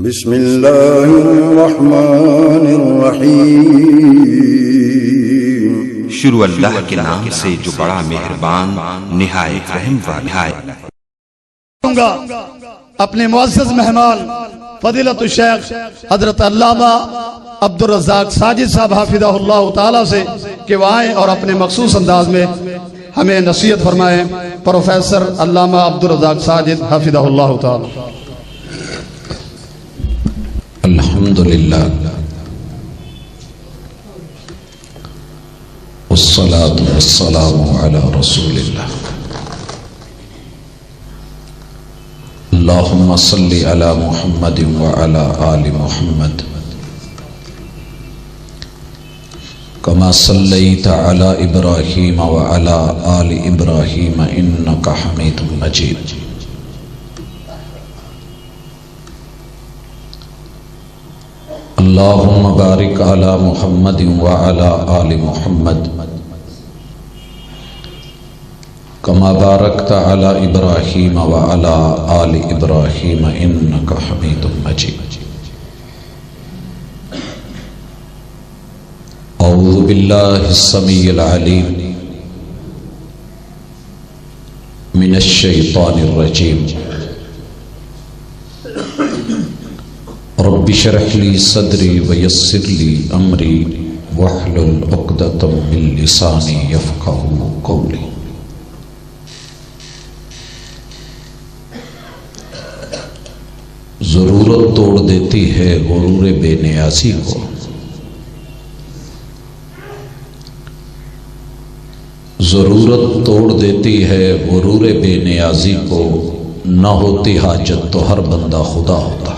بسم اللہ الرحمن الرحیم۔ شروع اللہ کے نام سے جو بڑا مہربان نہایت رحم والا ہے۔ اپنے معزز مہمان فضیلت الشیخ حضرت علامہ عبدالرزاق ساجد صاحب حافظہ اللہ تعالی سے کہ وہ آئیں اور اپنے مخصوص انداز میں ہمیں نصیحت فرمائیں۔ پروفیسر علامہ عبدالرزاق ساجد حافظہ اللہ تعالی۔ الحمدللہ والصلاة والسلام علی رسول اللہ۔ اللہم صلی علی محمد وعلی آل محمد کما صلیت علی ابراہیم وعلی آل ابراہیم انکا حمید مجید۔ اللہم بارک علی محمد وعلی آل محمد کما بارکت علی ابراہیم وعلی آل ابراہیم انکا حمید مجید۔ اعوذ باللہ السمیع العلیم من الشیطان الرجیم۔ رب اشرح لی صدری ویسر لی امری واحلل عقدۃ من لسانی یفقہوا قولی۔ ضرورت توڑ دیتی ہے غرور بے نیازی کو، ضرورت توڑ دیتی ہے غرور بے نیازی کو، نہ ہوتی حاجت تو ہر بندہ خدا ہوتا۔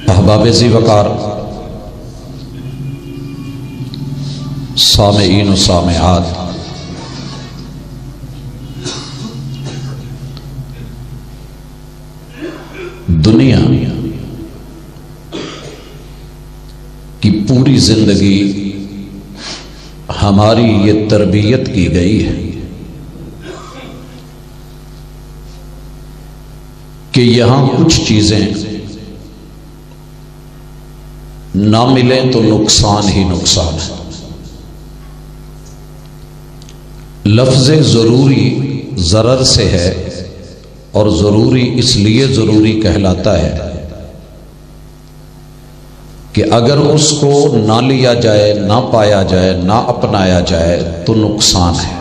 احباب ذی وقار، سامعین و سامعات، دنیا کی پوری زندگی ہماری یہ تربیت کی گئی ہے کہ یہاں کچھ چیزیں نہ ملیں تو نقصان ہی نقصان ہے۔ لفظ ضروری ضرر سے ہے، اور ضروری اس لیے ضروری کہلاتا ہے کہ اگر اس کو نہ لیا جائے، نہ پایا جائے، نہ اپنایا جائے تو نقصان ہے۔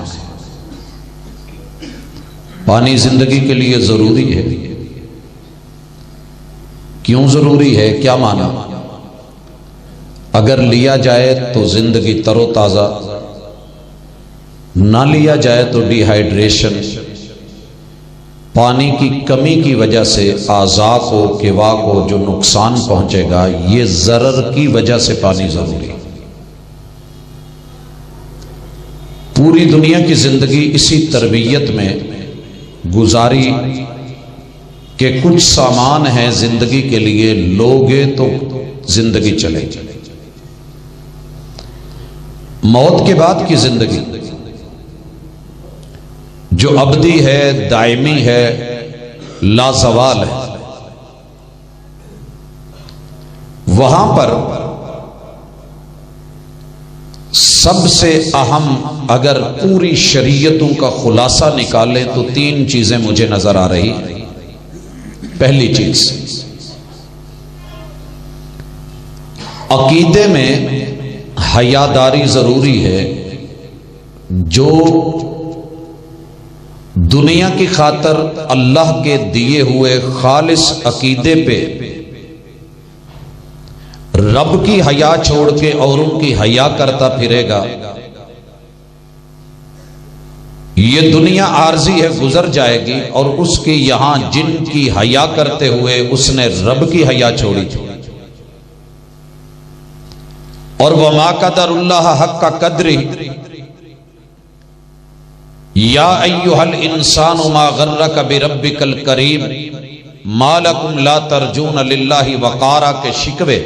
پانی زندگی کے لیے ضروری ہے۔ کیوں ضروری ہے؟ کیا معنی؟ اگر لیا جائے تو زندگی تر و تازہ، نہ لیا جائے تو ڈی ہائیڈریشن، پانی کی کمی کی وجہ سے اعضاء کو، کیوا کو جو نقصان پہنچے گا، یہ ضرر کی وجہ سے پانی ضروری ہے۔ پوری دنیا کی زندگی اسی تربیت میں گزاری کہ کچھ سامان ہیں زندگی کے لیے، لوگے تو زندگی چلے گی۔ موت کے بعد کی زندگی جو ابدی ہے، دائمی ہے، لازوال ہے، وہاں پر سب سے اہم اگر پوری شریعتوں کا خلاصہ نکالیں تو تین چیزیں مجھے نظر آ رہی ہیں۔ پہلی چیز، عقیدے میں حیاداری ضروری ہے۔ جو دنیا کی خاطر اللہ کے دیے ہوئے خالص عقیدے پہ رب کی حیا چھوڑ کے اوروں کی حیا کرتا پھرے گا، یہ دنیا عارضی ہے، گزر جائے گی، اور اس کے یہاں جن کی حیا کرتے ہوئے اس نے رب کی حیا چھوڑی تھی۔ اور وما قدر اللہ حق قدرہ، یا ایھا الانسان ما غرک بربک الکریم ما لکم لا ترجون للہ وقارا کے شکوے،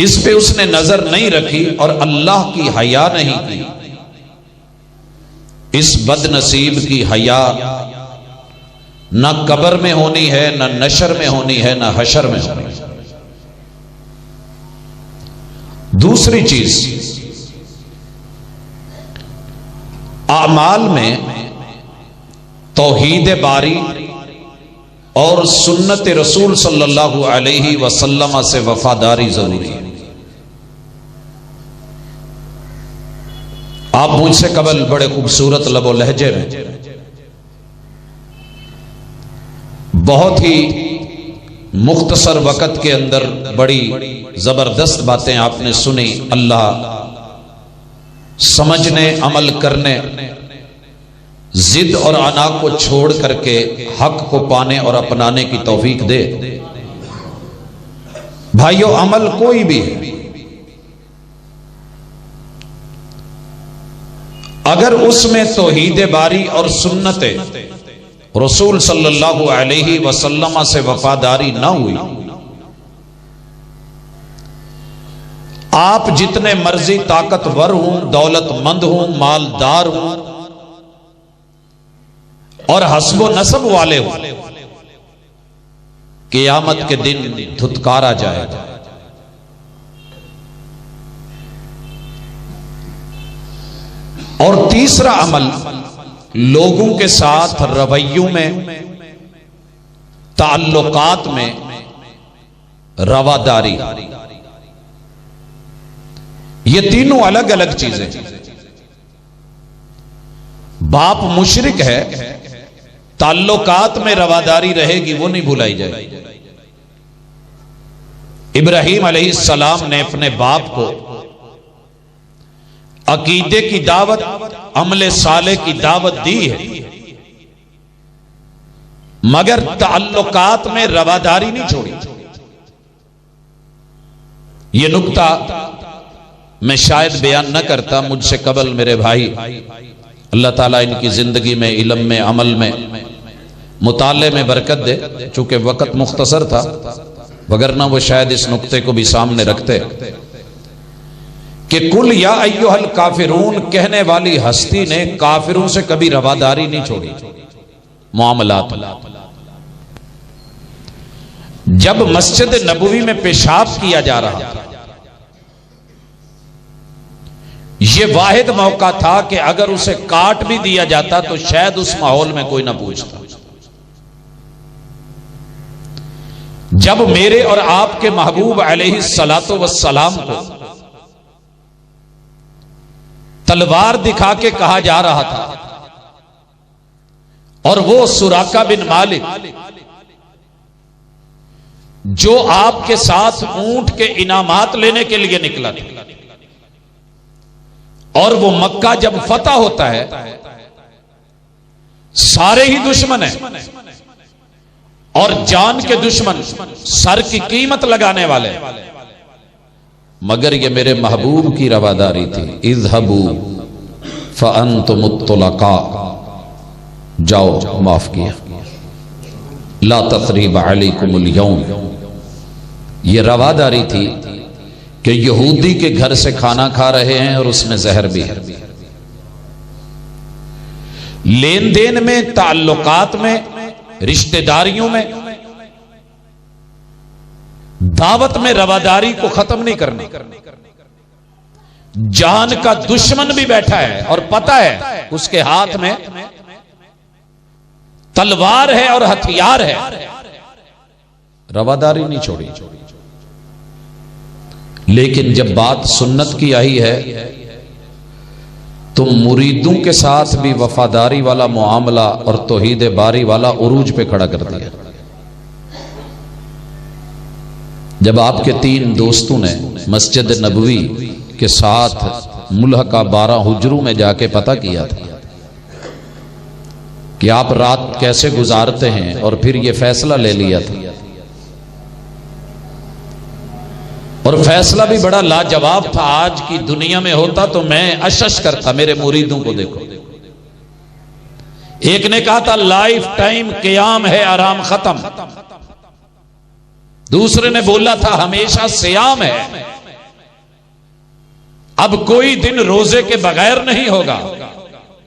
اس پہ اس نے نظر نہیں رکھی اور اللہ کی حیا نہیں کی، اس بد نصیب کی حیا نہ قبر میں ہونی ہے، نہ نشر میں ہونی ہے، نہ حشر میں ہونی ہے۔ دوسری چیز، اعمال میں توحید باری اور سنت رسول صلی اللہ علیہ وسلم سے وفاداری ضروری ہے۔ آپ مجھ سے قبل بڑے خوبصورت لب و لہجے میں بہت ہی مختصر وقت کے اندر بڑی زبردست باتیں آپ نے سنی۔ اللہ سمجھنے، عمل کرنے، ضد اور انا کو چھوڑ کر کے حق کو پانے اور اپنانے کی توفیق دے۔ بھائیو، عمل کوئی بھی ہے، اگر اس میں توحید باری اور سنت رسول صلی اللہ علیہ وسلم سے وفاداری نہ ہوئی، آپ جتنے مرضی طاقتور ہوں، دولت مند ہوں، مالدار ہوں اور حسب و نسب والے ہوں، قیامت کے دن دھتکارا جائے گا۔ اور تیسرا عمل، لوگوں کے ساتھ رویوں میں، تعلقات میں رواداری۔ یہ تینوں الگ الگ چیزیں۔ باپ مشرک ہے، تعلقات میں رواداری رہے گی، وہ نہیں بھلائی جائے گی۔ ابراہیم علیہ السلام نے اپنے باپ کو عقیدے کی دعوت، عمل صالح کی دعوت دی ہے، مگر تعلقات میں رواداری نہیں چھوڑی۔ یہ نکتہ میں شاید بیان نہ کرتا، مجھ سے قبل میرے بھائی، اللہ تعالیٰ ان کی زندگی میں، علم میں، عمل میں، مطالعے میں برکت دے۔ چونکہ وقت مختصر تھا، وگرنہ وہ شاید اس نکتے کو بھی سامنے رکھتے کہ کل یا ایھا الکافرون کہنے والی ہستی نے کافروں سے کبھی رواداری نہیں چھوڑی معاملات۔ جب مسجد نبوی میں پیشاب کیا جا رہا تھا، یہ واحد موقع تھا کہ اگر اسے کاٹ بھی دیا جاتا تو شاید اس ماحول میں کوئی نہ پوچھتا۔ جب میرے اور آپ کے محبوب علیہ السلام کو تلوار دکھا کے کہا جا رہا تھا، اور وہ سراقہ بن مالک جو آپ کے ساتھ اونٹ کے انعامات لینے کے لیے نکلا تھا، اور وہ مکہ جب فتح ہوتا ہے سارے ہی دشمن ہیں، اور جان کے دشمن، سر کی قیمت لگانے والے، مگر یہ میرے محبوب کی رواداری تھی۔ اذهبوا فانتم الطلقاء، جاؤ معاف کیا، لا تثریب علیکم اليوم۔ یہ رواداری تھی کہ یہودی کے گھر سے کھانا کھا رہے ہیں اور اس میں زہر بھی ہے۔ لین دین میں، تعلقات میں، رشتہ داریوں میں، دعوت میں رواداری کو ختم نہیں کرنا۔ جان کا دشمن بھی بیٹھا ہے اور پتہ ہے اس کے ہاتھ میں تلوار ہے اور ہتھیار ہے، رواداری نہیں چھوڑی۔ لیکن جب بات سنت کی آئی ہے تو مریدوں کے ساتھ بھی وفاداری والا معاملہ اور توحید باری والا عروج پہ کھڑا کر دیا۔ جب آپ کے 3 دوستوں نے مسجد نبوی کے ساتھ ملحقہ 12 حجروں میں جا کے پتہ کیا تھا کہ آپ رات کیسے گزارتے ہیں، اور پھر یہ فیصلہ لے لیا تھا، اور فیصلہ بھی بڑا لاجواب تھا۔ آج کی دنیا میں ہوتا تو میں اشش کرتا، میرے مریدوں کو دیکھو، ایک نے کہا تھا لائف ٹائم قیام ہے، آرام ختم۔ دوسرے نے بولا تھا ہمیشہ صیام ہے، اب کوئی دن روزے کے بغیر نہیں ہوگا۔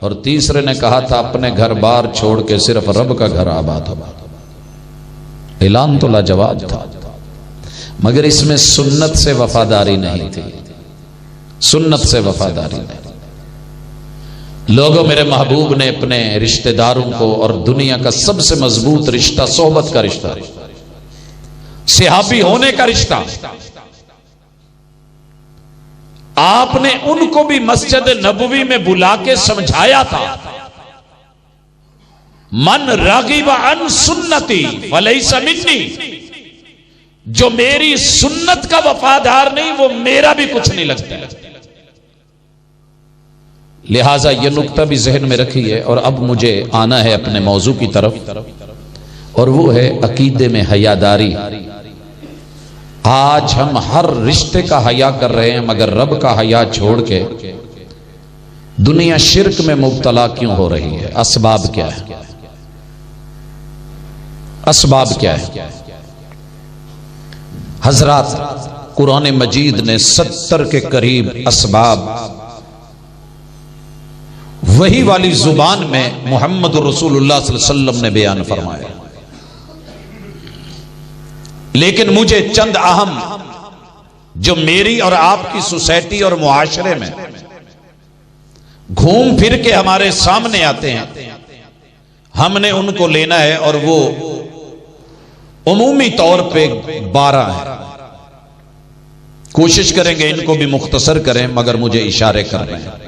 اور تیسرے نے کہا تھا اپنے گھر بار چھوڑ کے صرف رب کا گھر آباد ہو. اعلان تو لاجواب تھا، مگر اس میں سنت سے وفاداری نہیں تھی. سنت سے وفاداری نہیں. لوگوں، میرے محبوب نے اپنے رشتہ داروں کو، اور دنیا کا سب سے مضبوط رشتہ صحبت کا رشتہ، صحابی ہونے کا رشتہ، آپ نے ان کو بھی مسجد نبوی میں بلا کے سمجھایا تھا، من راغب عن سنتی فلیس منی، جو میری سنت کا وفادار نہیں وہ میرا بھی کچھ نہیں لگتا. لہٰذا یہ نقطہ بھی ذہن میں رکھیے. اور اب مجھے آنا ہے اپنے موضوع کی طرف، اور وہ ہے عقیدے میں حیاداری. آج ہم ہر رشتے کا حیا کر رہے ہیں، مگر رب کا حیا چھوڑ کے دنیا شرک میں مبتلا کیوں ہو رہی ہے؟ اسباب کیا ہے؟ اسباب کیا ہے؟ حضرات، قرآن مجید نے 70 کے قریب اسباب وہی والی زبان میں محمد رسول اللہ صلی اللہ علیہ وسلم نے بیان فرمایا. لیکن مجھے چند اہم جو میری اور آپ کی سوسائٹی اور معاشرے میں گھوم پھر کے ہمارے سامنے آتے ہیں، ہم نے ان کو لینا ہے، اور وہ عمومی طور پہ 12 ہیں. کوشش کریں گے ان کو بھی مختصر کریں، مگر مجھے اشارے کر رہے ہیں.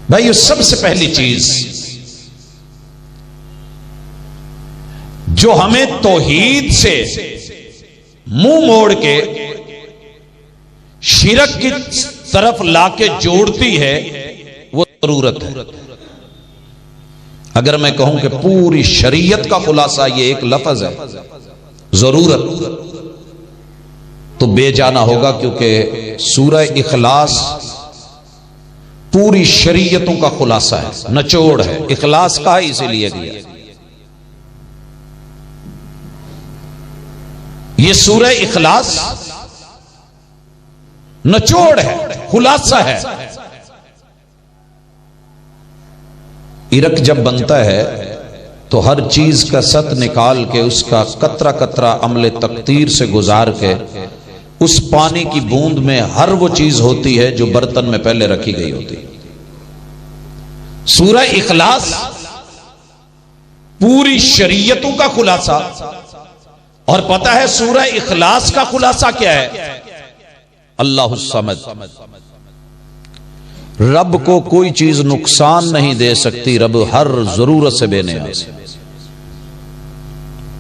بھائی، سب سے پہلی چیز جو ہمیں توحید سے منہ موڑ کے شرک کی طرف لا کے جوڑتی ہے، وہ ضرورت ہے. اگر میں کہوں کہ پوری شریعت کا خلاصہ یہ ایک لفظ ہے، ضرورت، تو بے جانا ہوگا، کیونکہ سورہ اخلاص پوری شریعتوں کا خلاصہ ہے، نچوڑ ہے. اخلاص کا اسی لیے گیا. یہ سورہ اخلاص نچوڑ ہے، خلاصہ ہے. عرق جب بنتا ہے تو ہر چیز کا ست نکال کے اس کا قطرہ قطرہ عمل تقطیر سے گزار کے اس پانی کی بوند میں ہر وہ چیز ہوتی ہے جو برتن میں پہلے رکھی گئی ہوتی. سورہ اخلاص پوری شریعتوں کا خلاصہ. اور پتہ ہے سورہ اخلاص کا خلاصہ کیا ہے؟ اللہ الصمد. رب کو کوئی چیز نقصان نہیں دے سکتی، رب ہر ضرورت سے بے نیاز.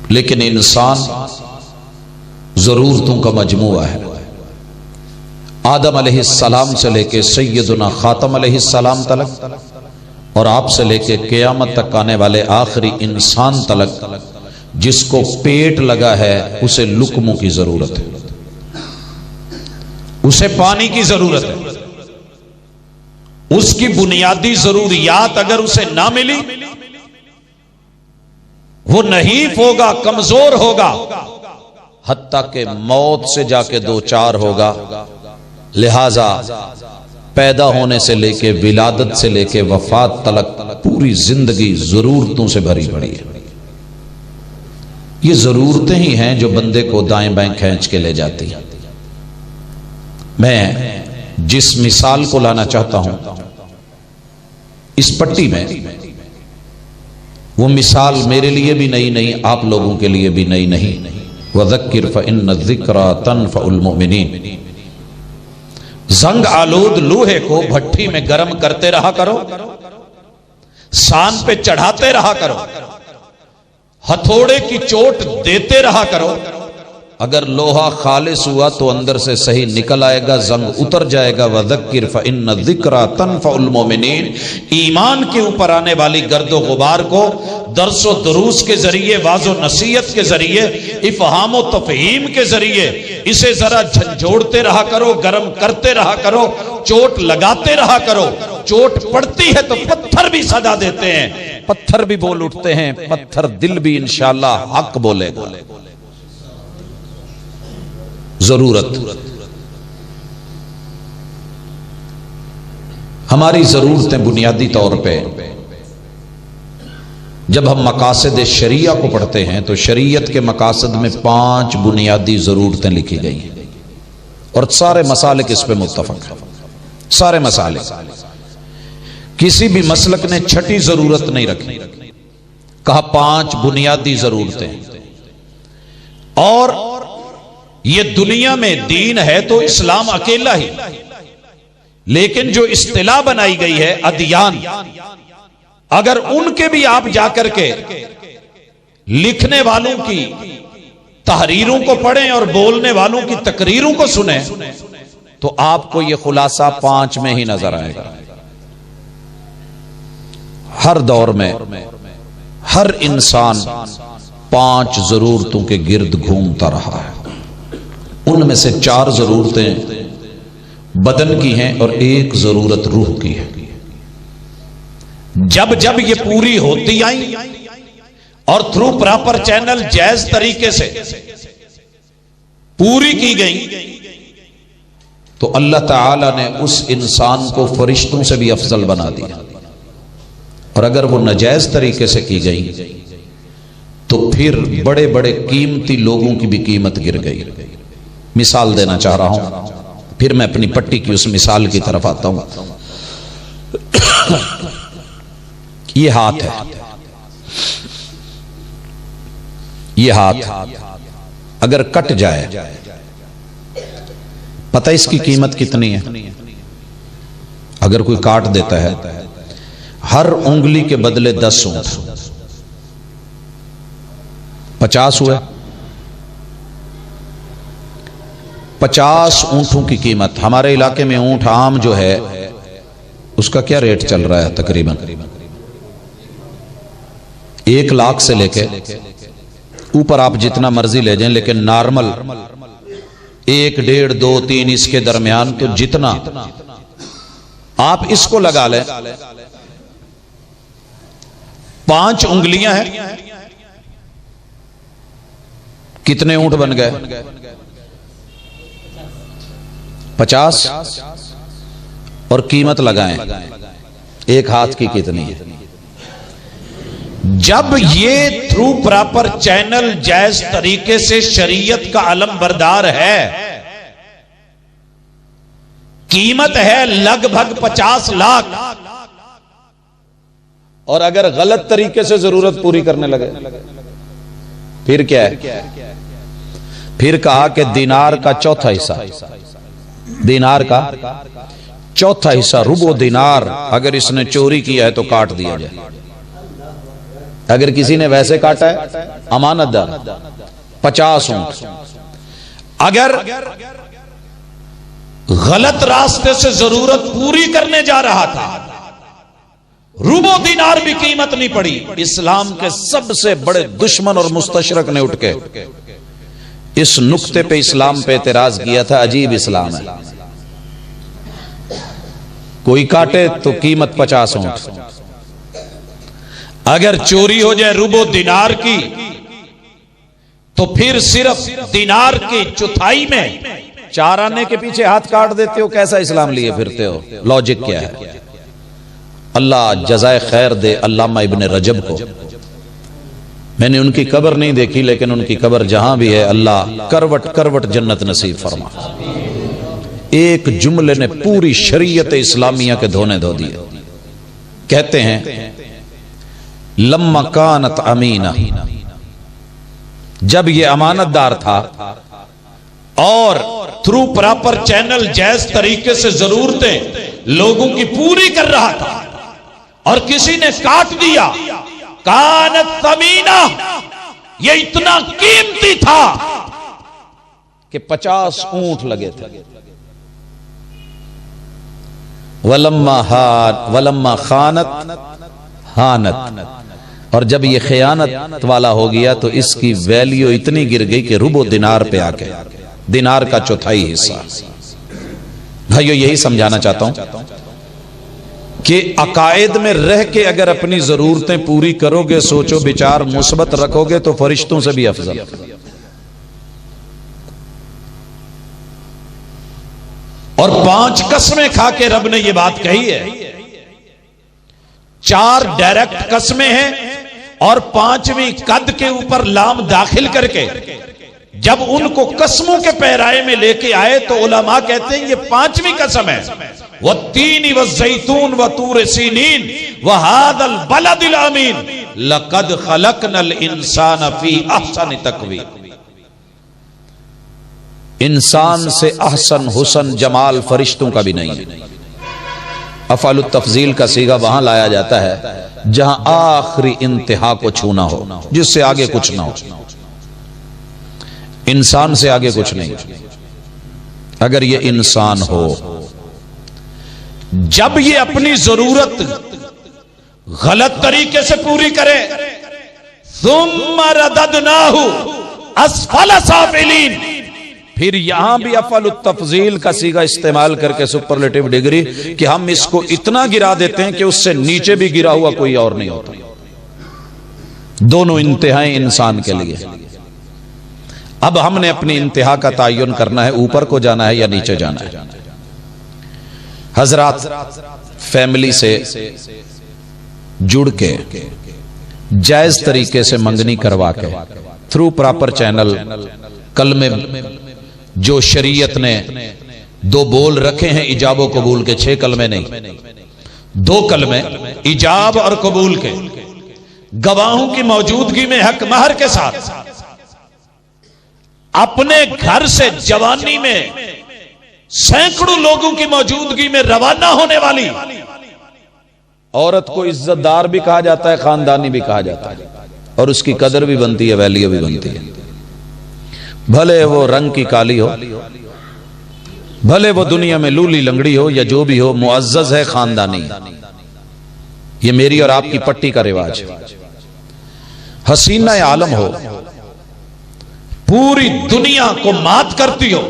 لیکن انسان ضرورتوں کا مجموعہ ہے. آدم علیہ السلام سے لے کے سیدنا خاتم علیہ السلام تلک، اور آپ سے لے کے قیامت تک آنے والے آخری انسان تلک، جس کو پیٹ لگا ہے اسے لقموں کی ضرورت ہے، اسے پانی کی ضرورت ہے. اس کی بنیادی ضروریات اگر اسے نہ ملی، وہ نحیف ہوگا، کمزور ہوگا، حتیٰ کہ موت سے جا کے دوچار ہوگا. لہذا پیدا ہونے سے لے کے ولادت سے لے کے وفات تلک پوری زندگی ضرورتوں سے بھری پڑی ہے. یہ ضرورتیں ہی ہیں جو بندے کو دائیں بائیں کھینچ کے لے جاتی ہیں. میں جس مثال کو لانا چاہتا ہوں اس پٹی میں، وہ مثال میرے لیے بھی نئی نہیں، آپ لوگوں کے لیے بھی نئی نہیں. وَذَكِّرْ فَإِنَّ الذِّكْرَى تَنْفَعُ الْمُؤْمِنِينَ. زنگ آلود لوہے کو بھٹی میں گرم کرتے رہا کرو، سان پہ چڑھاتے رہا کرو، ہتھوڑے کی چوٹ دیتے رہا کرو. اگر لوہا خالص ہوا تو اندر سے صحیح نکل آئے گا، زنگ اتر جائے گا. وَذَكِّرْ فَإِنَّ الذِّكْرَى تَنْفَعُ الْمُؤْمِنِينَ. ایمان کے اوپر آنے والی گرد و غبار کو درس و دروس کے ذریعے، واعظ و نصیحت کے ذریعے، افہام و تفہیم کے ذریعے اسے ذرا جھنجھوڑتے رہا کرو، گرم کرتے رہا کرو، چوٹ لگاتے رہا کرو. چوٹ پڑتی ہے تو پتھر بھی صدا دیتے ہیں، پتھر بھی بول اٹھتے ہیں، پتھر دل بھی انشاءاللہ حق بولے گا. ضرورت. ہماری ضرورتیں بنیادی طور پہ جب ہم مقاصد شریعہ کو پڑھتے ہیں تو شریعت کے مقاصد میں 5 بنیادی ضرورتیں لکھی گئی ہیں اور سارے مسالک اس پہ متفق ہیں، سارے مسالک۔ کسی بھی مسلک نے چھٹی ضرورت نہیں رکھی، کہا 5 بنیادی ضرورتیں۔ اور یہ دنیا میں دین ہے تو اسلام اکیلا ہی، لیکن جو اصطلاح بنائی گئی ہے ادیان، اگر ان کے بھی آپ جا کر کے لکھنے والوں کی تحریروں کو پڑھیں اور بولنے والوں کی تقریروں کو سنیں تو آپ کو یہ خلاصہ 5 میں ہی نظر آئے گا۔ ہر دور میں ہر انسان 5 ضرورتوں کے گرد گھومتا رہا ہے، ان میں سے 4 ضرورتیں بدن کی ہیں اور 1 ضرورت روح کی ہے۔ جب جب یہ پوری ہوتی آئیں اور تھرو پراپر چینل جائز طریقے سے پوری کی گئی تو اللہ تعالی نے اس انسان کو فرشتوں سے بھی افضل بنا دیا، اور اگر وہ ناجائز طریقے سے کی گئی تو پھر بڑے بڑے قیمتی لوگوں کی بھی قیمت گر گئی۔ مثال دینا چاہ رہا ہوں، پھر میں اپنی پٹی کی اس مثال کی طرف آتا ہوں۔ یہ ہاتھ ہے، یہ ہاتھ اگر کٹ جائے، پتہ اس کی قیمت کتنی ہے؟ اگر کوئی کاٹ دیتا ہے، ہر انگلی کے بدلے 10 اونٹ، 50 ہوئے، 50 اونٹوں کی قیمت۔ ہمارے علاقے میں اونٹ عام جو ہے اس کا کیا ریٹ چل رہا ہے؟ تقریباً 1 لاکھ سے لے کے اوپر آپ جتنا مرضی لے جائیں، لیکن نارمل 1، 1.5، 2، 3 اس کے درمیان، تو جتنا آپ اس کو لگا لیں، 5 انگلیاں ہیں، کتنے اونٹ بن گئے؟ 50، اور قیمت لگائیں 1 ہاتھ کی کتنی ہے؟ جب یہ تھرو پراپر چینل جائز طریقے سے شریعت کا علم بردار ہے، قیمت ہے لگ بھگ 50 لاکھ، اور اگر غلط طریقے سے ضرورت پوری کرنے لگے پھر کیا ہے؟ پھر کہا کہ دینار کا 1/4 حصہ، دینار کا 1/4 حصہ، ربع دینار اگر اس نے چوری کیا ہے تو کاٹ دیا جائے۔ اگر کسی نے ویسے کاٹا ہے امانت دار 50 اونٹ۔ اگر غلط راستے سے ضرورت پوری کرنے جا رہا تھا، ربع دینار بھی قیمت نہیں پڑی۔ اسلام کے سب سے بڑے دشمن اور مستشرق نے اٹھ کے اس نقطے پہ اسلام پہ اعتراض کیا تھا، عجیب اسلام ہے، کوئی کاٹے تو قیمت 50 اونٹ، اگر چوری ہو جائے ربع دینار کی تو پھر صرف دینار کی چوتھائی میں 4 آنے کے پیچھے ہاتھ کاٹ دیتے ہو۔ کیسا اسلام لیے پھرتے ہو؟ لاجک کیا ہے؟ اللہ جزائے خیر دے علامہ ابن رجب کو، میں نے ان کی قبر نہیں دیکھی لیکن ان کی قبر جہاں بھی ہے اللہ کروٹ کروٹ جنت نصیب فرما۔ ایک جملے نے پوری شریعت اسلامیہ کے دھونے دھو دیے۔ کہتے ہیں لما کانت امینہ، جب یہ امانت دار تھا اور تھرو پراپر چینل جائز طریقے سے ضرورتیں لوگوں کی پوری کر رہا تھا اور کسی نے کاٹ دیا، کانت امینہ، یہ اتنا قیمتی تھا کہ 50 اونٹ لگے تھے۔ ولما خانت ہانت، اور جب یہ خیانت والا ہو گیا تو اس کی ویلیو اتنی گر گئی کہ ربع دینار پہ آ کے، دینار کا 1/4 حصہ۔ بھائیو یہی سمجھانا چاہتا ہوں کہ عقائد میں رہ کے اگر اپنی ضرورتیں پوری کرو گے، سوچو بچار مثبت رکھو گے تو فرشتوں سے بھی افضل۔ اور اور 5 قسمیں کھا کے رب نے یہ بات کہی ہے. 4 ڈائریکٹ قسمیں ہیں اور 5ویں قد کے اوپر لام داخل کر کے جب ان کو قسموں کے پیرائے میں لے کے آئے تو علماء کہتے ہیں یہ 5ویں قسم ہے. والتین والزیتون وطور سینین وہذا البلد الامین لقد خلقنا الانسان فی احسن تقویم. انسان سے احسن حسن جمال فرشتوں کا بھی نہیں ہے. افعال التفضیل کا صیغہ وہاں لایا جاتا ہے جہاں آخری انتہا کو چھونا ہو، جس سے آگے کچھ نہ ہو. انسان سے آگے کچھ نہیں. اگر یہ انسان ہو، جب یہ اپنی ضرورت غلط طریقے سے پوری کرے ثم رددناہ اسفل سافلین، پھر یہاں بھی افعال التفضیل کا صیغہ استعمال کر کے سپرلیٹو ڈگری کہ ہم اس کو اتنا گرا دیتے ہیں کہ اس سے نیچے بھی گرا ہوا کوئی اور نہیں ہوتا. دونوں انتہائیں انسان کے لیے. اب ہم نے اپنی انتہا کا تعین کرنا ہے، اوپر کو جانا ہے یا نیچے جانا ہے. حضرات فیملی سے جڑ کے جائز طریقے سے منگنی کروا کے تھرو پراپر چینل کلمے جو شریعت نے 2 بول رکھے ہیں ایجاب و قبول کے، 6 کلمے نہیں، 2 کلمے ایجاب اور قبول کے، گواہوں کی موجودگی میں حق مہر کے ساتھ اپنے گھر سے جوانی میں سینکڑوں لوگوں کی موجودگی میں روانہ ہونے والی عورت کو عزت دار بھی کہا جاتا ہے، خاندانی بھی کہا جاتا ہے، اور اس کی قدر بھی بنتی ہے، ویلیو بھی بنتی ہے. بھلے وہ رنگ کی کالی ہو، بھلے وہ دنیا میں لولی لنگڑی ہو یا جو بھی ہو، معزز ہے، خاندانی. یہ میری اور آپ کی پٹی کا رواج ہے. حسینہ عالم ہو، پوری دنیا کو مات کرتی ہو،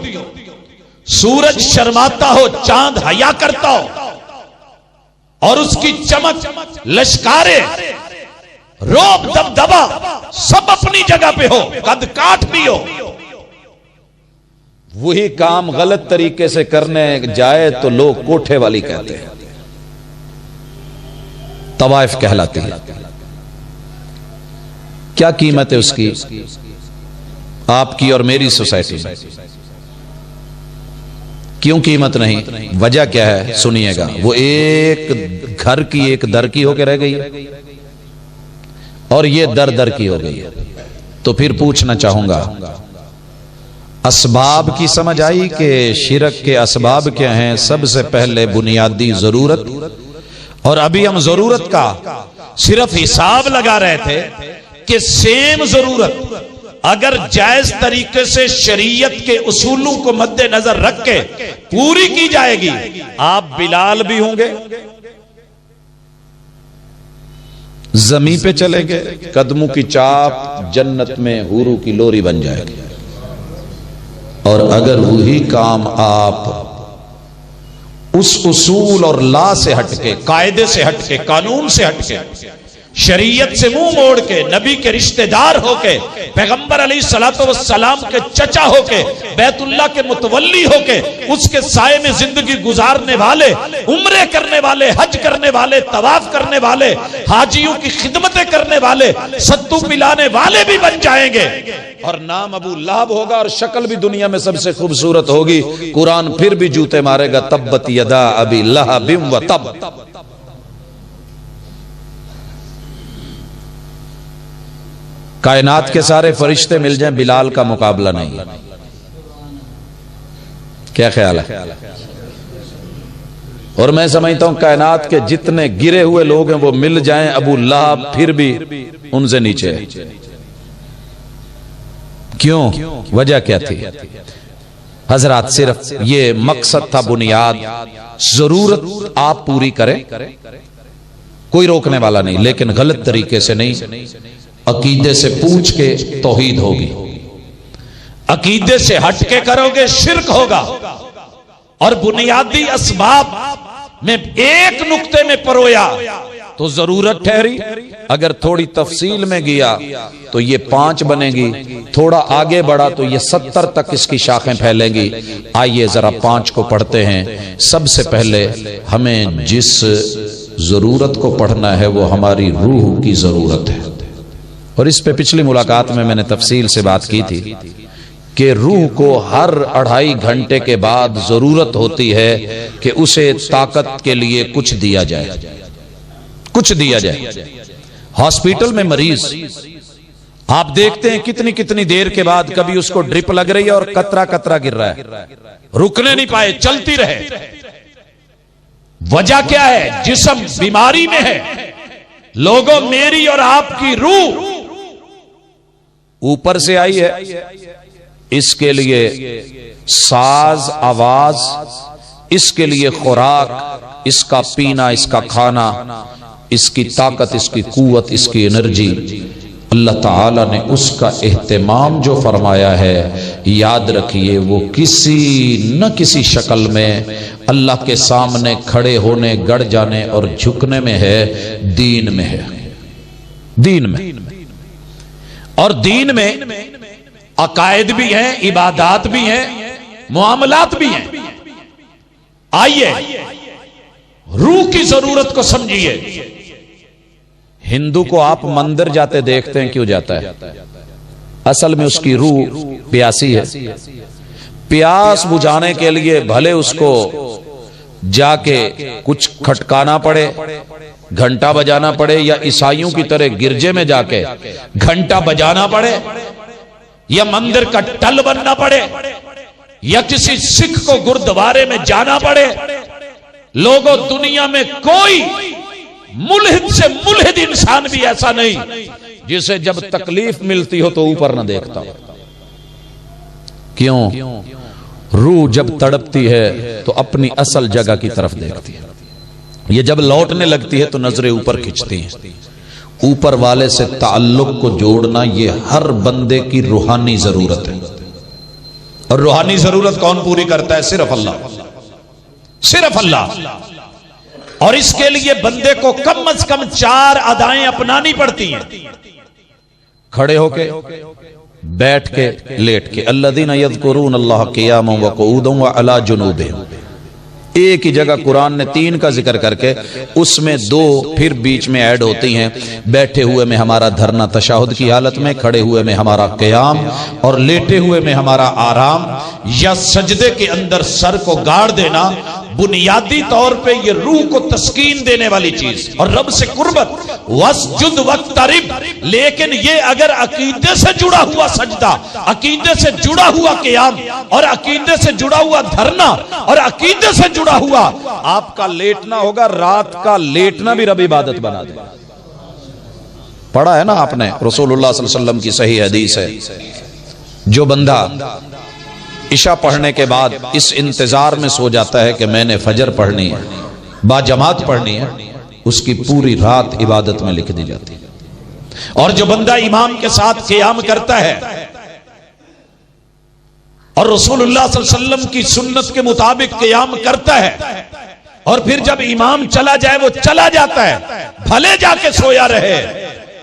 سورج شرماتا ہو، چاند حیا کرتا ہو، اور اس کی چمک، لشکارے، روب، دبدبا سب اپنی جگہ پہ ہو، قد کاٹ بھی ہو، وہی کام غلط طریقے سے کرنے جائے تو لوگ کوٹھے والی کہتے ہیں، طوائف کہلاتی ہے. کیا قیمت ہے اس کی آپ کی اور میری سوسائٹی میں؟ کیوں قیمت نہیں؟ وجہ کیا ہے؟ سنیے گا. وہ ایک گھر کی ایک در کی ہو کے رہ گئی ہے اور یہ در در کی ہو گئی ہے. تو پھر پوچھنا چاہوں گا، اسباب کی سمجھ آئی کہ شرک کے اسباب کیا ہیں؟ سب سے پہلے بنیادی ضرورت. اور ابھی ہم ضرورت کا صرف حساب لگا رہے تھے کہ سیم ضرورت اگر جائز طریقے سے شریعت کے اصولوں کو مد نظر رکھ کے پوری کی جائے گی، آپ بلال بھی ہوں گے، زمین پہ چلیں گے، قدموں کی چاپ جنت میں حوروں کی لوری بن جائے گی. اور اگر وہی کام آپ اس اصول اور لا سے ہٹ کے، قاعدے سے ہٹ کے، قانون سے ہٹ کے، شریعت سے منہ موڑ کے، نبی کے رشتہ دار ہو کے، پیغمبر علیہ الصلوۃ والسلام کے چچا ہو کے، بیت اللہ کے متولی ہو کے، اس کے سائے میں زندگی گزارنے والے، عمرے کرنے والے، حج کرنے والے، طواف کرنے والے، حاجیوں کی خدمتیں کرنے والے، ستو پلانے والے بھی بن جائیں گے، اور نام ابو لہب ہوگا اور شکل بھی دنیا میں سب سے خوبصورت ہوگی. قرآن پھر بھی جوتے مارے گا، تبت یدا ابی لہب و تب. کائنات کے سارے فرشتے مل جائیں، بلال کا مقابلہ نہیں. کیا خیال ہے؟ اور میں سمجھتا ہوں کائنات کے جتنے گرے ہوئے لوگ ہیں وہ مل جائیں، ابو لہب پھر بھی ان سے نیچے ہے. کیوں؟ وجہ کیا تھی؟ حضرات صرف یہ مقصد تھا، بنیاد، ضرورت آپ پوری کریں، کوئی روکنے والا نہیں، لیکن غلط طریقے سے نہیں. عقیدے سے پوچھ کے توحید ہوگی، عقیدے سے ہٹ کے کرو گے شرک ہوگا. اور بنیادی اسباب میں ایک نقطے میں پرویا تو ضرورت ٹھہری، اگر تھوڑی تفصیل میں گیا تو یہ 5 بنے گی، تھوڑا آگے بڑھا تو یہ 70 تک اس کی شاخیں پھیلیں گی۔ آئیے ذرا 5 کو پڑھتے ہیں۔ سب سے پہلے ہمیں جس ضرورت کو پڑھنا ہے وہ ہماری روح کی ضرورت ہے، اور اس پہ پچھلی ملاقات میں نے تفصیل سے بات کی تھی کہ روح کو ہر 2.5 گھنٹے کے بعد ضرورت ہوتی ہے کہ اسے طاقت کے لیے کچھ دیا جائے، کچھ دیا جائے۔ ہاسپٹل میں مریض آپ دیکھتے ہیں کتنی دیر کے بعد کبھی اس کو ڈرپ لگ رہی ہے اور قطرہ قطرہ گر رہا ہے، رکنے نہیں پائے، چلتی رہے۔ وجہ کیا ہے؟ جسم بیماری میں ہے۔ لوگوں، میری اور آپ کی روح اوپر سے آئی ہے، اس کے لیے ساز، آواز، اس کے لیے خوراک، اس کا پینا، اس کا کھانا، اس کی طاقت، اس کی قوت، اس کی انرجی، اللہ تعالیٰ نے اس کا اہتمام جو فرمایا ہے، یاد رکھیے وہ کسی نہ کسی شکل میں اللہ کے سامنے کھڑے ہونے، گڑ جانے اور جھکنے میں ہے، دین میں ہے، دین میں۔ اور دین میں عقائد بھی ہیں، عبادات بھی ہیں، معاملات بھی ہیں۔ آئیے روح کی ضرورت کو سمجھیے۔ ہندو کو آپ مندر جاتے دیکھتے ہیں، کیوں جاتا ہے؟ اصل میں اس کی روح پیاسی ہے، پیاس بجھانے کے لیے بھلے اس کو جا کے کچھ کھٹکانا پڑے، گھنٹا بجانا پڑے، یا عیسائیوں کی طرح گرجے میں جا کے گھنٹا بجانا پڑے، یا مندر کا ٹل بننا پڑے، یا کسی سکھ کو گردوارے میں جانا پڑے۔ لوگوں، دنیا میں کوئی ملحد سے ملحد انسان بھی ایسا نہیں جسے جب تکلیف ملتی ہو تو اوپر نہ دیکھتا ہو۔ کیوں؟ روح جب تڑپتی ہے تو اپنی اصل جگہ کی طرف دیکھتی ہے، یہ جب لوٹنے لگتی ہے تو نظریں اوپر کھنچتی ہیں۔ اوپر والے سے تعلق کو جوڑنا یہ ہر بندے کی روحانی ضرورت ہے، اور روحانی ضرورت کون پوری کرتا ہے؟ صرف اللہ، صرف اللہ۔ اور اس کے لیے بندے کو کم از کم 4 ادائیں اپنانی پڑتی ہیں، کھڑے ہو کے، بیٹھ کے، لیٹ کے۔ الذین یذکرون اللہ قیاما وقعودا وعلی جنوبہم، ایک ہی جگہ قرآن نے 3 کا ذکر کر کے اس میں 2 پھر بیچ میں ایڈ ہوتی ہیں۔ بیٹھے ہوئے میں ہمارا دھرنا تشہد کی حالت میں، کھڑے ہوئے میں ہمارا قیام، اور لیٹے ہوئے میں ہمارا آرام یا سجدے کے اندر سر کو گاڑ دینا۔ بنیادی طور پہ یہ روح کو تسکین دینے والی چیز اور رب سے قربت، واسجد واقترب۔ لیکن یہ اگر عقیدے سے جڑا ہوا سجدہ، عقیدے سے جڑا ہوا قیام، اور عقیدے سے جڑا ہوا دھرنا، اور عقیدے سے جڑا ہوا آپ کا لیٹنا ہوگا، رات کا لیٹنا بھی رب عبادت بنا دے۔ پڑھا ہے نا آپ نے، رسول اللہ صلی اللہ علیہ وسلم کی صحیح حدیث ہے، جو بندہ عشاء پڑھنے کے بعد اس انتظار میں سو جاتا ہے کہ میں نے فجر پڑھنی ہے، با جماعت پڑھنی ہے، اس کی پوری رات عبادت میں لکھ دی جاتی ہے۔ اور جو بندہ امام کے ساتھ قیام کرتا ہے اور رسول اللہ صلی اللہ علیہ وسلم کی سنت کے مطابق قیام کرتا ہے، اور پھر جب امام چلا جائے وہ چلا جاتا ہے، بھلے جا کے سویا رہے،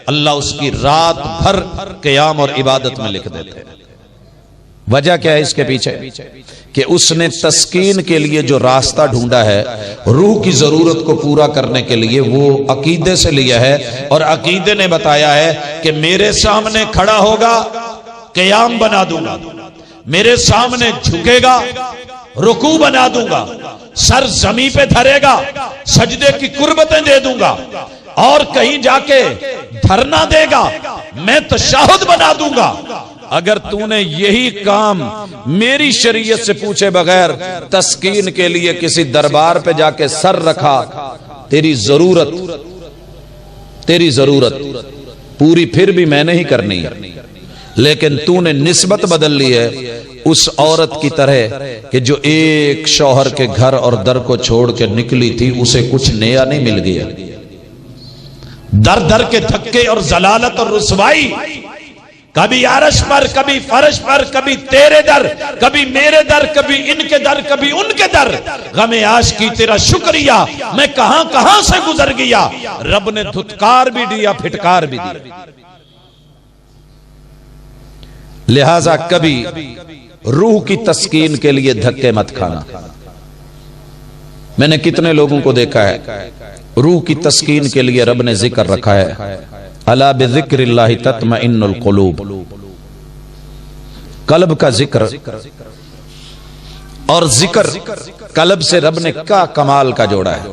اللہ اس کی رات بھر قیام اور عبادت میں لکھ دیتے ہیں۔ وجہ کیا ہے اس کے پیچھے؟ کہ اس نے تسکین کے لیے جو راستہ ڈھونڈا ہے، روح کی ضرورت کو پورا کرنے کے لیے، وہ عقیدے سے لیا ہے، اور عقیدے نے بتایا ہے کہ میرے سامنے کھڑا ہوگا، قیام بنا دوں گا، میرے سامنے جھکے گا، رکوع بنا دوں گا، سر زمین پہ دھرے گا، سجدے کی قربتیں دے دوں گا، اور کہیں جا کے دھرنا دے گا، میں تشہد بنا دوں گا۔ اگر تو نے یہی کام میری شریعت سے پوچھے بغیر تسکین کے لیے کسی دربار پہ جا کے سر رکھا، تیری ضرورت پوری پھر بھی میں نے ہی کرنی ہے۔ لیکن تو نے نسبت بدل لی ہے اس عورت کی طرح کہ جو ایک شوہر کے گھر اور در کو چھوڑ کے نکلی تھی، اسے کچھ نیا نہیں مل گیا، در در کے دھکے اور ضلالت اور رسوائی کبھی عرش پر، کبھی فرش پر، کبھی تیرے در، کبھی میرے در، کبھی ان کے در، کبھی ان کے در. غم عاشقی تیرا شکریہ، میں کہاں کہاں سے گزر گیا. رب نے دھتکار بھی دیا، پھٹکار بھی دی. لہذا کبھی روح کی تسکین کے لیے دھکے مت کھانا. میں نے کتنے لوگوں کو دیکھا ہے روح کی تسکین کے لیے رب نے ذکر رکھا ہے، الا بذکر اللہ تطمئن القلوب. قلب کا ذکر اور ذکر قلب سے رب نے کیا کمال کا جوڑا ہے.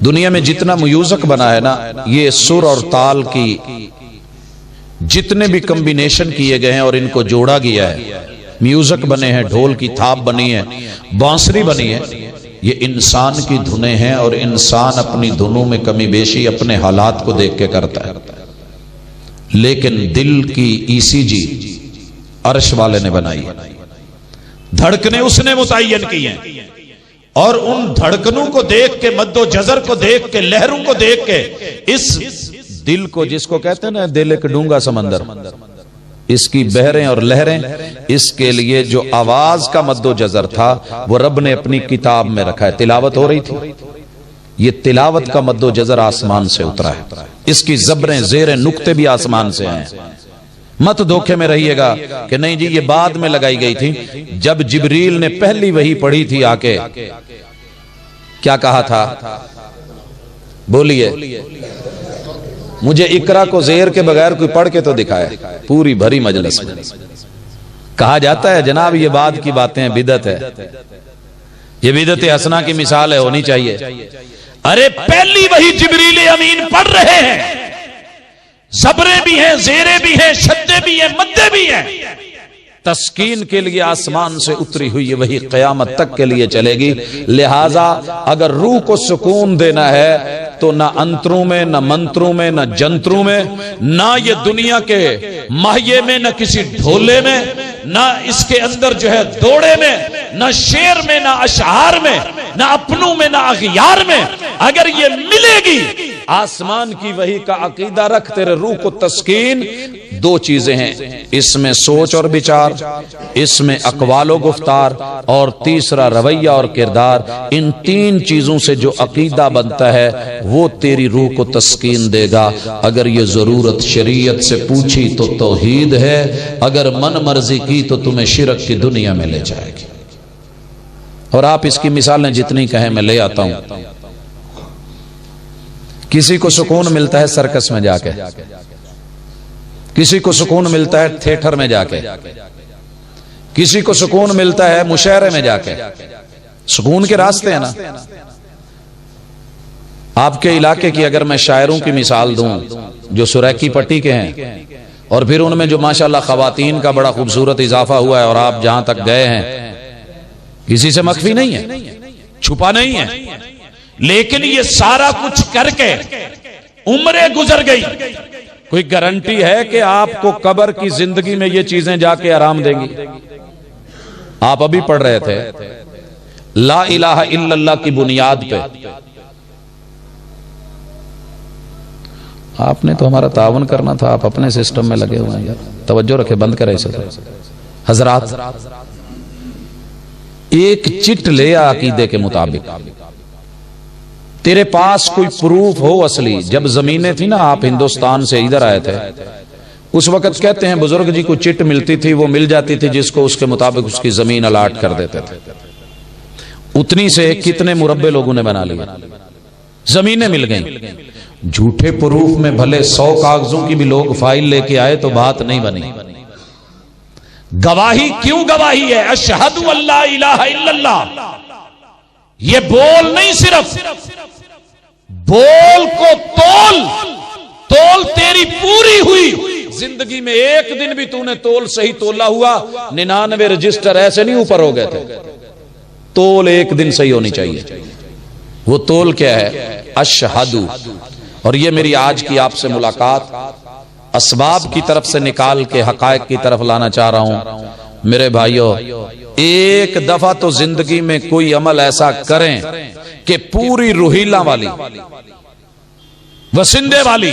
دنیا میں جتنا میوزک بنا ہے نا، یہ سر اور تال کی جتنے بھی کمبینیشن کیے گئے ہیں اور ان کو جوڑا گیا ہے، میوزک بنے ہیں، ڈھول کی تھاپ بنی ہے، بانسری بنی ہے، یہ انسان کی دھنیں ہیں. اور انسان اپنی دھنوں میں کمی بیشی اپنے حالات کو دیکھ کے کرتا ہے. لیکن دل کی ای سی جی عرش والے نے بنائی ہے، دھڑکنے اس نے متعین کی ہیں. اور ان دھڑکنوں کو دیکھ کے، مد و جزر کو دیکھ کے، لہروں کو دیکھ کے، اس دل کو، جس کو کہتے ہیں نا دل ایک ڈونگا سمندر، اس کی بحریں اور لہریں، اس کے لیے جو آواز کا مد و جزر تھا وہ رب نے اپنی کتاب میں رکھا ہے. تلاوت ہو رہی تھی، یہ تلاوت کا مد و جزر آسمان سے اترا ہے. اس کی زبریں، زیریں، نقطے بھی آسمان سے آئے. مت دھوکے میں رہیے گا کہ نہیں جی یہ بعد میں لگائی گئی تھی. جب جبریل نے پہلی وحی پڑھی تھی آ کے، کیا کہا تھا؟ بولیے. مجھے اقرا کو زیر کے بغیر کوئی پڑھ کے تو دکھائے. پوری بھری مجلس میں کہا جاتا ہے جناب یہ بعد کی باتیں ہیں، بدعت ہے، یہ بدعت حسنہ کی مثال ہے، ہونی چاہیے. ارے پہلی وہی جبریل امین پڑھ رہے ہیں، زبریں بھی ہیں، زیریں بھی ہیں، شدے بھی ہیں، مدے بھی ہیں. تسکین کے لیے آسمان سے اتری ہوئی وہی قیامت تک کے لیے چلے گی. لہذا اگر روح کو سکون دینا ہے تو نہ انتروں میں، نہ منتروں میں، نہ جنتروں میں، نہ یہ دنیا کے ماہیے میں، نہ کسی ڈھولے میں، نہ اس کے اندر جو ہے دوڑے میں، نہ شعر میں، نہ اشعار میں، نہ اپنوں میں، نہ اغیار میں. اگر یہ ملے گی آسمان کی وحی کا عقیدہ رکھ، تیرے روح کو تسکین. دو چیزیں ہیں اس میں، سوچ اور بچار، اس میں اقوال و گفتار، اور تیسرا رویہ اور کردار. ان تین چیزوں سے جو عقیدہ بنتا ہے وہ تیری روح کو تسکین دے گا. اگر یہ ضرورت شریعت سے پوچھی تو توحید ہے، اگر من مرضی کی تو تمہیں شرک کی دنیا میں لے جائے گی. اور آپ اس کی مثالیں جتنی کہیں میں لے آتا ہوں. کسی کو سکون ملتا ہے سرکس میں جا کے، کسی کو سکون ملتا ہے تھیٹر میں جا کے، کسی کو سکون ملتا ہے مشاعرے میں جا کے. سکون کے راستے ہیں نا. آپ کے علاقے کی اگر میں شاعروں کی مثال دوں جو سریکی پٹی کے ہیں، اور پھر ان میں جو ماشاءاللہ خواتین کا بڑا خوبصورت اضافہ ہوا ہے، اور آپ جہاں تک گئے ہیں کسی سے مخفی نہیں ہے، چھپا نہیں ہے. لیکن یہ سارا کچھ کر کے عمریں گزر گئی، کوئی گارنٹی ہے کہ آپ کو قبر کی زندگی میں یہ چیزیں جا کے آرام دیں گی؟ آپ ابھی پڑھ رہے تھے لا الہ الا اللہ کی بنیاد پہ. آپ نے تو ہمارا تعاون کرنا تھا، آپ اپنے سسٹم میں لگے ہوئے ہیں یار. توجہ رکھے، بند کرے اسے. حضرات ایک چٹ لے عقیدے کے مطابق. تیرے پاس کوئی پروف ہو اصلی. جب زمینیں تھی نا، آپ ہندوستان سے ادھر آئے تھے، اس وقت کہتے ہیں بزرگ جی کو چٹ ملتی تھی، وہ مل جاتی تھی جس کو اس کے مطابق اس کی زمین الاٹ کر دیتے تھے. اتنی سے کتنے مربع لوگوں نے بنا لیا، زمینیں مل گئیں. جھوٹے پروف میں بھلے 100 کاغذوں کی بھی لوگ فائل لے کے آئے تو بات نہیں بنی. گواہی کیوں گواہی ہے؟ اشہد ان لا الہ الا اللہ. یہ بول نہیں، صرف بول کو تول تیری پوری ہوئی زندگی میں. ایک دن بھی تو نے تول صحیح تولا ہوا؟ 99 رجسٹر ایسے نہیں اوپر ہو گئے تھے. تول ایک دن صحیح ہونی چاہیے. وہ تول کیا ہے؟ اشہدو. اور یہ میری آج کی آپ سے ملاقات اسباب کی طرف سے نکال کے حقائق کی طرف لانا چاہ رہا ہوں. میرے بھائیوں، ایک دفعہ تو زندگی میں کوئی عمل ایسا کریں کہ پوری روحیلا والی، وسندے والی،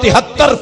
73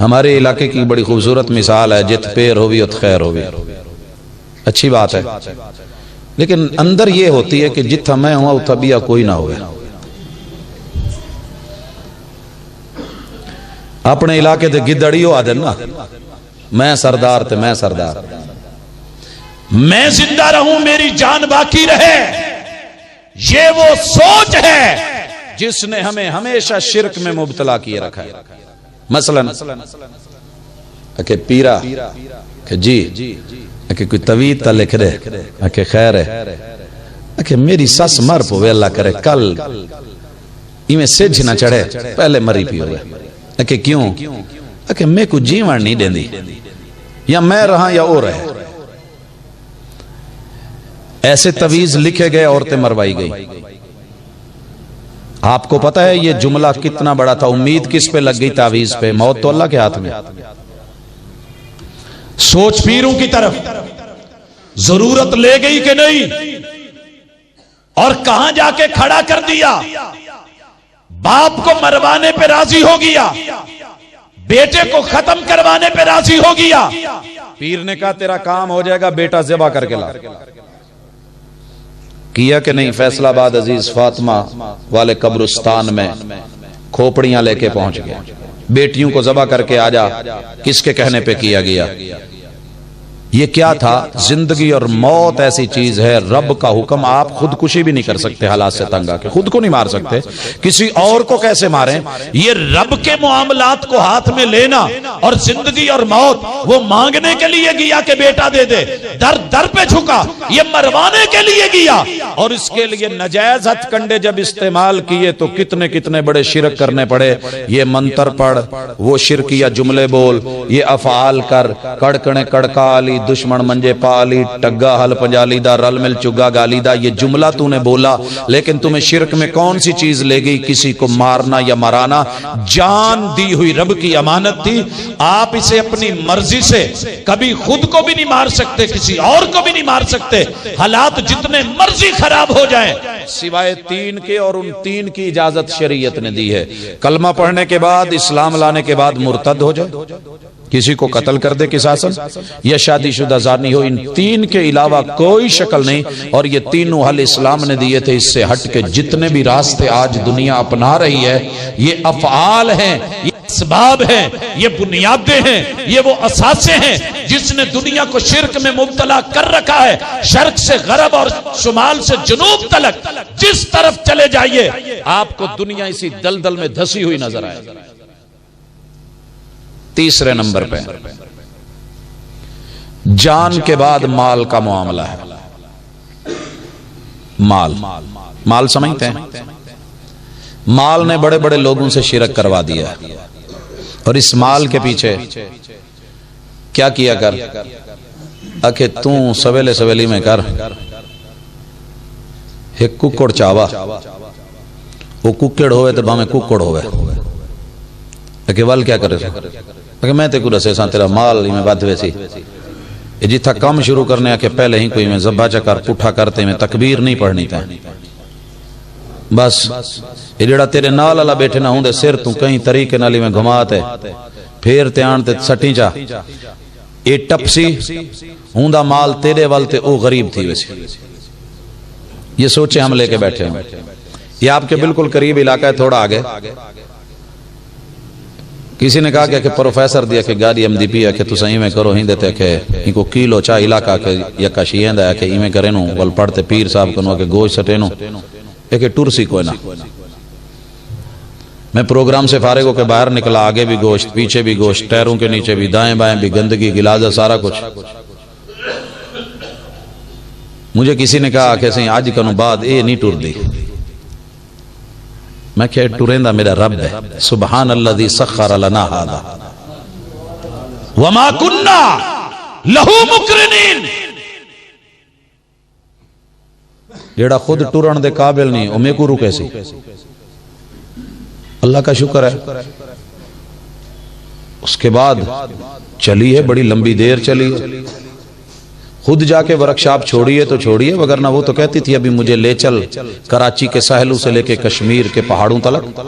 ہمارے علاقے کی بڑی خوبصورت مثال ہے، جت پیر ہوگی ات خیر ہوگی، اچھی بات ہے، لیکن اندر یہ ہوتی ہے کہ جتھا میں ہوا اتھا بیا کوئی نہ ہوئے۔ اپنے علاقے تے گدڑیو آدن نا، میں سردار تے میں سردار، میں زندہ رہوں میری جان باقی رہے، یہ وہ سوچ ہے جس نے ہمیں ہمیشہ شرک میں مبتلا کیے رکھا ہے۔ مثلا کہ پیرا کہ جی کہ کوئی طویل تا لکھ دے کہ خیر ہے کہ میری سس مر پوے اللہ کرے کل ایمیں سجھ نہ چڑھے پہلے مری پی ہوئے کہ کیوں کہ میں کو جیوان نہیں دیں دی، یا میں رہا یا او رہے۔ ایسے تویز لکھے گئے، عورتیں مروائی گئی۔ آپ کو پتا ہے یہ جملہ کتنا بڑا تھا؟ امید کس پہ لگ گئی؟ تعویذ پہ۔ موت تو اللہ کے ہاتھ میں۔ سوچ پیروں کی طرف ضرورت لے گئی کہ نہیں، اور کہاں جا کے کھڑا کر دیا؟ باپ کو مروانے پہ راضی ہو گیا، بیٹے کو ختم کروانے پہ راضی ہو گیا۔ پیر نے کہا تیرا کام ہو جائے گا، بیٹا ذبح کر کے لا۔ کیا کہ نہیں؟ فیصل آباد عزیز فاطمہ والے قبرستان میں کھوپڑیاں لے کے پہنچ گیا، بیٹیوں کو ذبح کر کے آجا۔ کس کے کہنے پہ کیا گیا؟ یہ کیا تھا؟ زندگی اور موت ایسی چیز ہے، رب کا حکم۔ آپ خودکشی بھی نہیں کر سکتے حالات سے تنگ آ کے، خود کو نہیں مار سکتے، کسی اور کو کیسے ماریں؟ یہ رب کے معاملات کو ہاتھ میں لینا اور زندگی اور موت وہ مانگنے کے لیے گیا کہ بیٹا دے دے، در در پہ جھکا، یہ مروانے کے لیے گیا۔ اور اس کے لیے نجائز ہتھ کنڈے جب استعمال کیے تو کتنے کتنے بڑے شرک کرنے پڑے۔ یہ منتر پڑھ، وہ شرکیہ جملے بول، یہ افعال کر، کڑکنے کڑکالی دشمن منجے پالی، ٹگا حل پنجالی دا، رل مل چگا گالی دا۔ یہ جملہ تو نے بولا، لیکن تمہیں شرک میں کون سی چیز لے گئی؟ کسی کو مارنا یا مرانا۔ جان دی ہوئی رب کی امانت تھی، آپ اسے اپنی مرضی سے کبھی خود کو بھی نہیں مار سکتے، کسی اور کو بھی نہیں مار سکتے، حالات جتنے مرضی خراب ہو جائیں، سوائے تین کے، اور ان تین کی اجازت شریعت نے دی ہے۔ کلمہ پڑھنے کے بعد، اسلام لانے کے بعد مرتد ہو جائے، کسی کو قتل کر دے قصاصاً، یا شادی شدہ زانی ہو، ان تین کے علاوہ کوئی شکل نہیں۔ اور یہ تینوں حل اسلام نے دیے تھے۔ اس سے ہٹ کے جتنے بھی راستے آج دنیا اپنا رہی ہے، یہ افعال ہیں، یہ اسباب ہیں، یہ بنیادیں ہیں، یہ وہ اساسے ہیں جس نے دنیا کو شرک میں مبتلا کر رکھا ہے۔ شرق سے غرب اور شمال سے جنوب تلک جس طرف چلے جائیے، آپ کو دنیا اسی دلدل میں دھسی ہوئی نظر آئے۔ تیسرے نمبر پہ جان کے بعد مال کا معاملہ ہے۔ مال سمجھتے ہیں؟ مال نے بڑے بڑے لوگوں سے شرک کروا دیا ہے، اور اس مال کے پیچھے کیا کیا کر؟ اکھے توں سویلے سویلی میں کر ایک ککڑ چاوا، وہ ککڑ ہوئے تو باہمیں ککڑ ہوئے، اکھے وال کیا کرے سو؟ کہ میں تے کو رسے سان تیرا مال ہی میں بات ویسی، یہ جتھا کام شروع کرنے آکے پہلے ہی کوئی میں زبا چکر پٹھا کرتے میں تکبیر نہیں پڑھنی تھا، بس یہ جڑا تیرے نال اللہ بیٹھے نہ ہوں دے سر تو کہیں طریقے نالی میں گھماتے پھر تے آن تے سٹیں چاہ، یہ ٹپسی ہوں دا مال تیرے والتے او غریب تھی ویسی۔ یہ سوچے ہم لے کے بیٹھے ہیں، یہ آپ کے بالکل قریب علاقہ ہے، تھوڑا آگے کسی نے کہا کہ پروفیسر دیا کہ گاڑی ایم دی پی ہے کہ تو صحیح میں کرو ہی دیتے کہ ان کو کیلو چاہ علاقہ کہ یکا شیئن ہے کہ ہی میں کرے نو ول پڑھتے پیر صاحب کنو کہ گوشت سٹے نو ایک ٹرسی کوئی نہ۔ میں پروگرام سے فارغ ہو کے باہر نکلا، آگے بھی گوشت، پیچھے بھی گوشت، ٹیروں کے نیچے بھی، دائیں بائیں بھی، گندگی گلازہ سارا کچھ۔ مجھے کسی نے کہا کہ صحیح آج کنو بعد اے نہیں ٹور دی، میں کہ ٹورندہ میرا رب ہے، سبحان الذی سخر لنا ھذا وما کننا لہو مقرنین۔ جیڑا خود ٹورن دے قابل نہیں او میں کو روکے سی، اللہ کا شکر ہے۔ اس کے بعد چلی ہے، بڑی لمبی دیر چلی ہے، خود جا کے ورکشاپ چھوڑیے تو چھوڑیے، وگرنہ وہ تو کہتی تھی ابھی مجھے لے چل کراچی کے ساحلوں سے لے کے کشمیر کے پہاڑوں تلک۔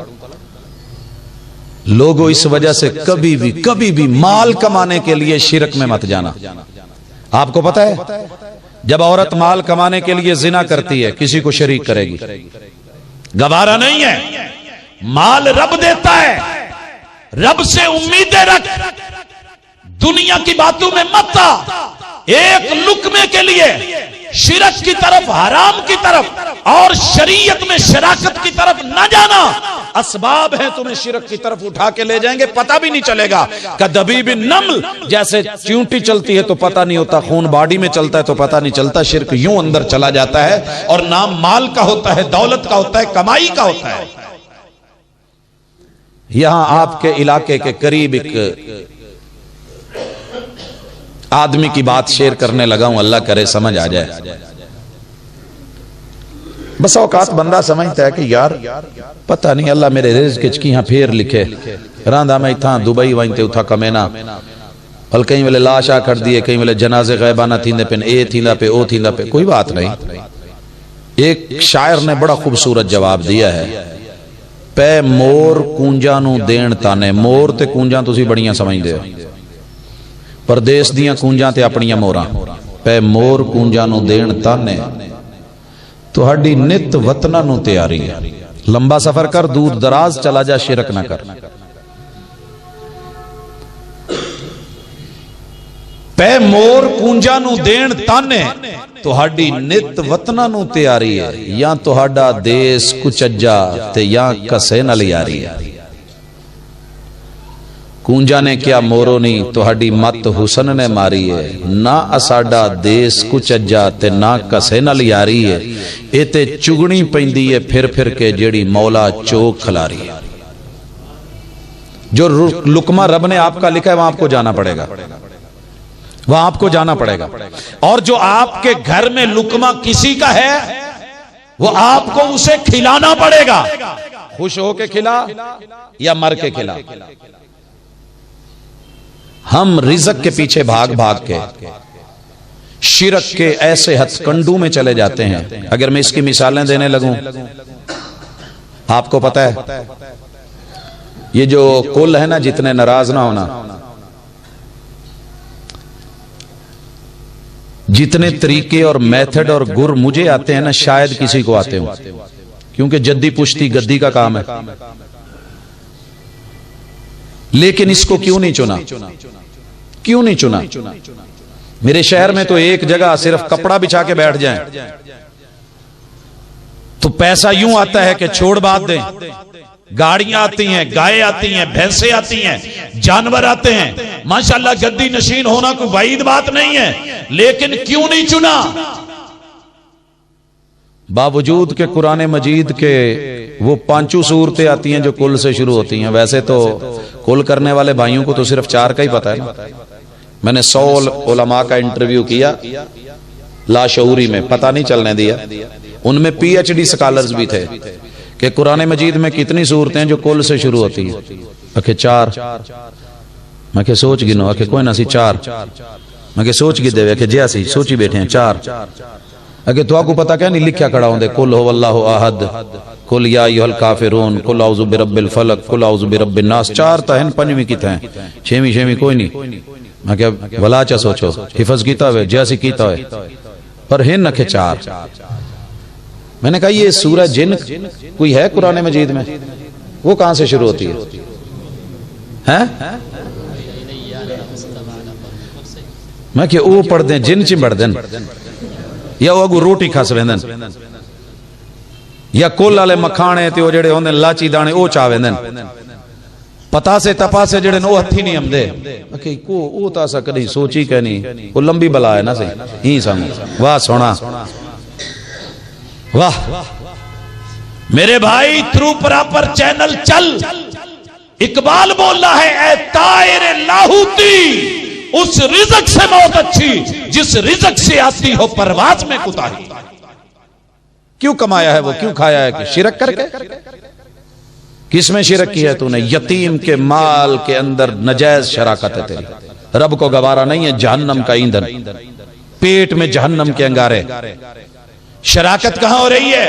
لوگوں اس وجہ سے کبھی بھی مال کمانے کے لیے شرک میں مت جانا. آپ کو پتا ہے جب عورت مال کمانے کے لیے زنا کرتی ہے کسی کو شریک کرے گی, گوارا نہیں ہے. مال رب دیتا ہے, رب سے امیدیں رکھ, دنیا کی باتوں میں مت آ. ایک لقمے کے لیے شرک کی طرف, حرام کی طرف اور شریعت میں شراکت کی طرف نہ جانا. اسباب ہیں تمہیں شرک کی طرف اٹھا کے لے جائیں گے, پتہ بھی نہیں چلے گا. کدبیب النمل, جیسے چیونٹی چلتی ہے تو پتہ نہیں ہوتا, خون باڈی میں چلتا ہے تو پتہ نہیں چلتا. شرک یوں اندر چلا جاتا ہے اور نام مال کا ہوتا ہے, دولت کا ہوتا ہے, کمائی کا ہوتا ہے. یہاں آپ کے علاقے کے قریب ایک آدمی کی بات شیئر کرنے لگا ہوں, اللہ کرے سمجھ آ جائے. بس اوقات بندہ سمجھتا ہے کہ یار پتہ نہیں اللہ میرے رزق کی یہاں پھیر لکھے, راندہ میں تھا دبئی وائنتے اتھا کمینا, اور کہیں ویلے لاش آ کر دیے, کہیں ویلے جنازے غیبانہ تھیندے پہ, اے تھیندا پہ, او تھیندا پہ, کوئی بات نہیں. ایک شاعر نے بڑا خوبصورت جواب دیا ہے, پے مور کونجاں نو دین تانے. مور تے کونجاں تسی بڑیاں سمجھ دے, پردیس دیاں کونجاں تے اپنیاں موراں. پے مور کونجاں نو دین تانے, تہاڈی نت وطناں نو تیاری ہے. لمبا سفر کر, دور دراز چلا جا, شرک نہ کر. پے مور کونجاں نو دین تانے, تہاڈی نت وطناں نو تیاری ہے. یا تہاڈا دیس کچجا تے یا کسے نال یاری ہے. کونجا نے کیا مورو نہیں, تہاڈی مت حسن نے ماری ہے. نہ اساڈا دیس کچجا تے نہ کسے نال یاری ہے. اے تے چگنی پیندی ہے پھر کے جیڑی مولا چوک کھلاری ہے. جو لقمہ رب نے آپ کا لکھا ہے وہاں آپ کو جانا پڑے گا, وہاں آپ کو جانا پڑے گا. اور جو آپ کے گھر میں لقمہ کسی کا ہے وہ آپ کو اسے کھلانا پڑے گا. خوش ہو کے کھلا یا مر کے کھلا. ہم رزق کے پیچھے بھاگ کے شرک کے ایسے ہتھ کنڈوں میں چلے جاتے ہیں. اگر میں اس کی مثالیں دینے لگوں, آپ کو پتا ہے یہ جو کل ہے نا, جتنے ناراض نہ ہونا, جتنے طریقے اور میتھڈ اور گر مجھے آتے ہیں نا, شاید کسی کو آتے ہوں, کیونکہ جدی پشتی گدی کا کام ہے. لیکن اس کو کیوں نہیں چنا, کیوں نہیں چنا؟ میرے شہر میں تو ایک جگہ صرف کپڑا بچھا کے بیٹھ جائیں تو پیسہ یوں آتا ہے کہ چھوڑ بات دیں. گاڑیاں آتی ہیں, گائے آتی ہیں, بھینسیں آتی ہیں, جانور آتے ہیں. ماشاءاللہ گدی نشین ہونا کوئی بعید بات نہیں ہے, لیکن کیوں نہیں چنا؟ باوجود کہ قرآن مجید کے وہ 5 صورتیں آتی ہیں جو کل سے شروع ہوتی ہیں. ویسے تو کل کرنے والے بھائیوں کو تو صرف 4 کا ہی پتا ہے. میں نے 100 علماء کا انٹرویو کیا لاشعوری میں, پتہ نہیں چلنے دیا. ان میں پی ایچ ڈی سکالرز بھی تھے کہ قرآن مجید میں کتنی صورتیں جو کل سے شروع ہوتی ہیں. اکھے 4. میں کہ سوچ گنو, اکھے کوئی نہ سی 4. میں کہ سوچ گی دے, اکھے جیا سی سوچی بیٹھے ہیں 4. اگر تو آپ کو پتا کیا نہیں لکھیا کھڑا ہوں دے, کل ہو اللہ احد, کل یا ایھا الکافرون, کل اعوذ برب الفلق, کل اعوذ برب الناس. 4 تا ہیں, 5ویں کی تھا, 6ویں کوئی نہیں. میں کہ ولا چا سوچو, حفظ کیتا ہوئے, جیسی کیتا ہوئے, پر ہن اکھے 4. میں نے کہا یہ سورہ جن کوئی ہے قرآن مجید میں, وہ کہاں سے شروع ہوتی ہے؟ میں کہ او پڑھ دیں جن چمبڑ دیں, یا وہ اگو روٹی کھاس ویندن, یا کول والے مکھانے تے او جڑے ہوندے لاچی دانے او چا ویندن, پتا سے تپا سے جڑے نو ہتھی نہیں ہمدے. کہ کو او تا سا کدی سوچی کہ نہیں, وہ لمبی بلا ہے نا صحیح ہی سامو. واہ سونا, واہ میرے بھائی. تھرو پراپر چینل چل. اقبال بول رہا ہے, اے طائر لاہوتی, اس رزق سے موت اچھی جس رزق سے آتی ہو پرواز میں کوتاہی. کیوں کمایا ہے وہ, کیوں کھایا ہے؟ کہ شرک کر کے. کس میں شرک کی ہے تو نے؟ یتیم کے مال کے اندر نجائز شراکت ہے تیری. رب کو گوارا نہیں ہے جہنم کا ایندھن, پیٹ میں جہنم کے انگارے. شراکت کہاں ہو رہی ہے؟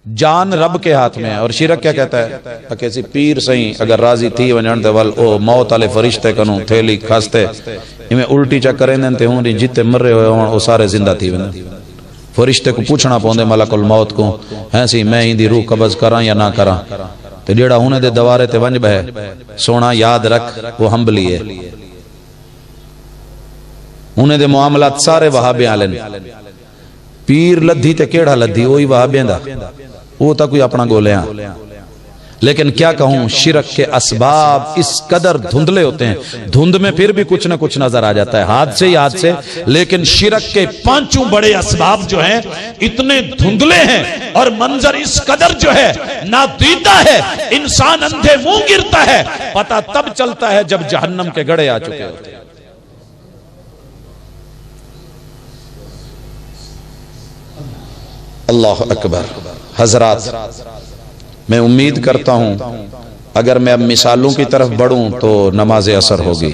جان رب کے ہاتھ میں ہے. اور شرک کیا کہتا ہے؟ کسی پیر سہی اگر راضی تھی ونجن تے ول او موت والے فرشتے کنوں تھیلی کھاستے میں الٹی چا کریں تے ہوں جتے مرے ہوئے ہون او سارے زندہ تھی وین. فرشتے کو پوچھنا پوندے ملک الموت کو ہیں سی میں ہی دی روح قبض کراں یا نہ کراں. تے جیڑا ہونے دے دوارے تے ونج بہ سونا یاد رکھ وہ ہمبلی ہے. ہونے دے معاملات سارے وہابیاں والے پیر لدھی تے کیڑا لدھی وہی وہابیاں دا وہ تا کوئی اپنا گولیاں. لیکن کیا کہوں شرک کے اسباب اس قدر دھندلے ہوتے ہیں. دھند میں پھر بھی کچھ نہ کچھ نظر آ جاتا ہے ہاتھ سے ہی ہاتھ سے. لیکن شرک کے پانچوں بڑے اسباب جو ہیں اتنے دھندلے ہیں اور منظر اس قدر جو ہے نادیدہ ہے. انسان اندھے منہ گرتا ہے. پتہ تب چلتا ہے جب جہنم کے گڑھے آ چکے ہوتے ہیں. اللہ اکبر. حضرات میں امید کرتا ہوں اگر میں اب مثالوں کی طرف بڑھوں تو نماز اثر ہوگی.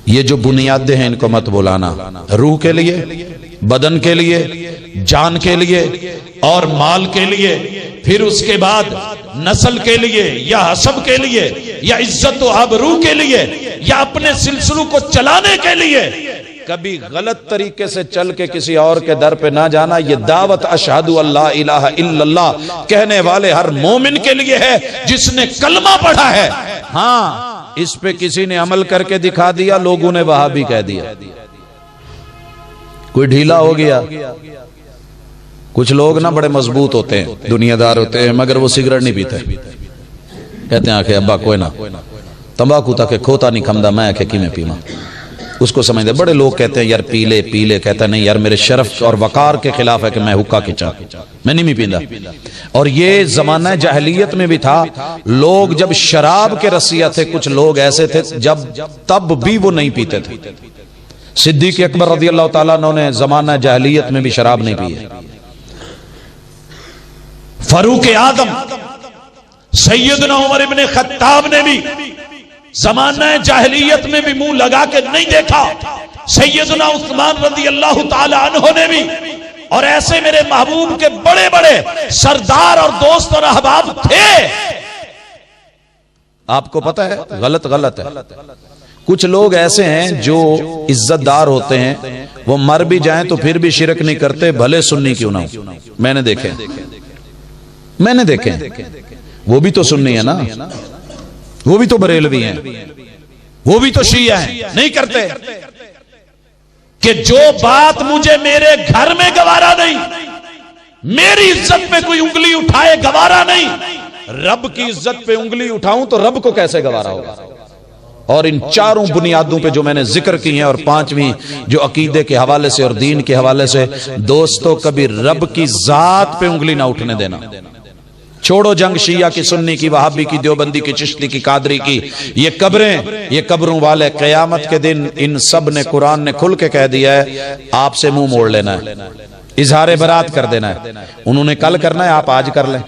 یہ جو بنیادیں ہیں ان کو مت بولانا. روح کے لیے، بدن کے لیے، جان کے لیے اور مال کے لیے، پھر اس کے بعد نسل کے لیے یا حسب کے لیے یا عزت و آبرو کے لیے یا اپنے سلسلوں کو چلانے کے لیے کبھی غلط طریقے سے چل کے کسی اور کے در پہ نہ جانا. یہ دعوت اشہدو اللہ الہ الا اللہ کہنے والے ہر مومن کے لیے ہے جس نے کلمہ پڑھا ہے. ہاں اس پہ کسی نے عمل کر کے دکھا دیا لوگوں نے وہابی کہہ دیا. کوئی ڈھیلا ہو گیا. کچھ لوگ نا بڑے مضبوط ہوتے ہیں دنیا دار ہوتے ہیں مگر وہ سگریٹ نہیں پیتے. کہتے ہیں کہ ابا کوئی نہ تمباکو تاکہ کھوتا نہیں کھمدا میں کہ کی میں پیما. اس کو سمجھتے. بڑے لوگ کہتے ہیں یار پیلے پیلے. کہتا نہیں یار میرے شرف اور وقار کے خلاف ہے کہ میں حکا کے چاہ میں نہیں پیندا. اور یہ زمانہ جاہلیت میں بھی تھا. لوگ جب شراب کے رسیہ تھے کچھ لوگ ایسے تھے جب تب بھی وہ نہیں پیتے تھے. صدیق اکبر رضی اللہ تعالیٰ عنہ نے زمانہ جاہلیت میں بھی شراب نہیں پی ہے. فاروق اعظم سیدنا عمر ابن خطاب نے بھی زمانہ جاہلیت میں بھی منہ لگا کے نہیں دیکھا. سیدنا عثمان رضی اللہ تعالی عنہ نے بھی. اور ایسے میرے محبوب کے بڑے بڑے سردار اور دوست اور احباب تھے. آپ کو پتہ ہے غلط ہے. کچھ لوگ ایسے ہیں جو عزت دار ہوتے ہیں وہ مر بھی جائیں تو پھر بھی شرک نہیں کرتے بھلے سنی کیوں نہ ہو. میں نے دیکھے وہ بھی تو سنی ہے نا. وہ بھی تو بریلوی ہیں. وہ بھی تو شیعہ ہیں. نہیں کرتے کہ جو بات مجھے میرے گھر میں گوارا نہیں میری عزت پہ کوئی انگلی اٹھائے گوارا نہیں. رب کی عزت پہ انگلی اٹھاؤں تو رب کو کیسے گوارا ہوگا. اور ان چاروں بنیادوں پہ جو میں نے ذکر کی ہیں اور پانچویں جو عقیدے کے حوالے سے اور دین کے حوالے سے دوستو کبھی رب کی ذات پہ انگلی نہ اٹھنے دینا. چھوڑو جنگ شیعہ کی سنی کی وہابی کی دیوبندی کی چشتی کی قادری کی. یہ قبروں والے قیامت کے دن ان سب نے قرآن نے کھل کے کہہ دیا ہے آپ سے منہ موڑ لینا ہے. اظہار برات کر دینا ہے. انہوں نے کل کرنا ہے آپ آج کر لیں.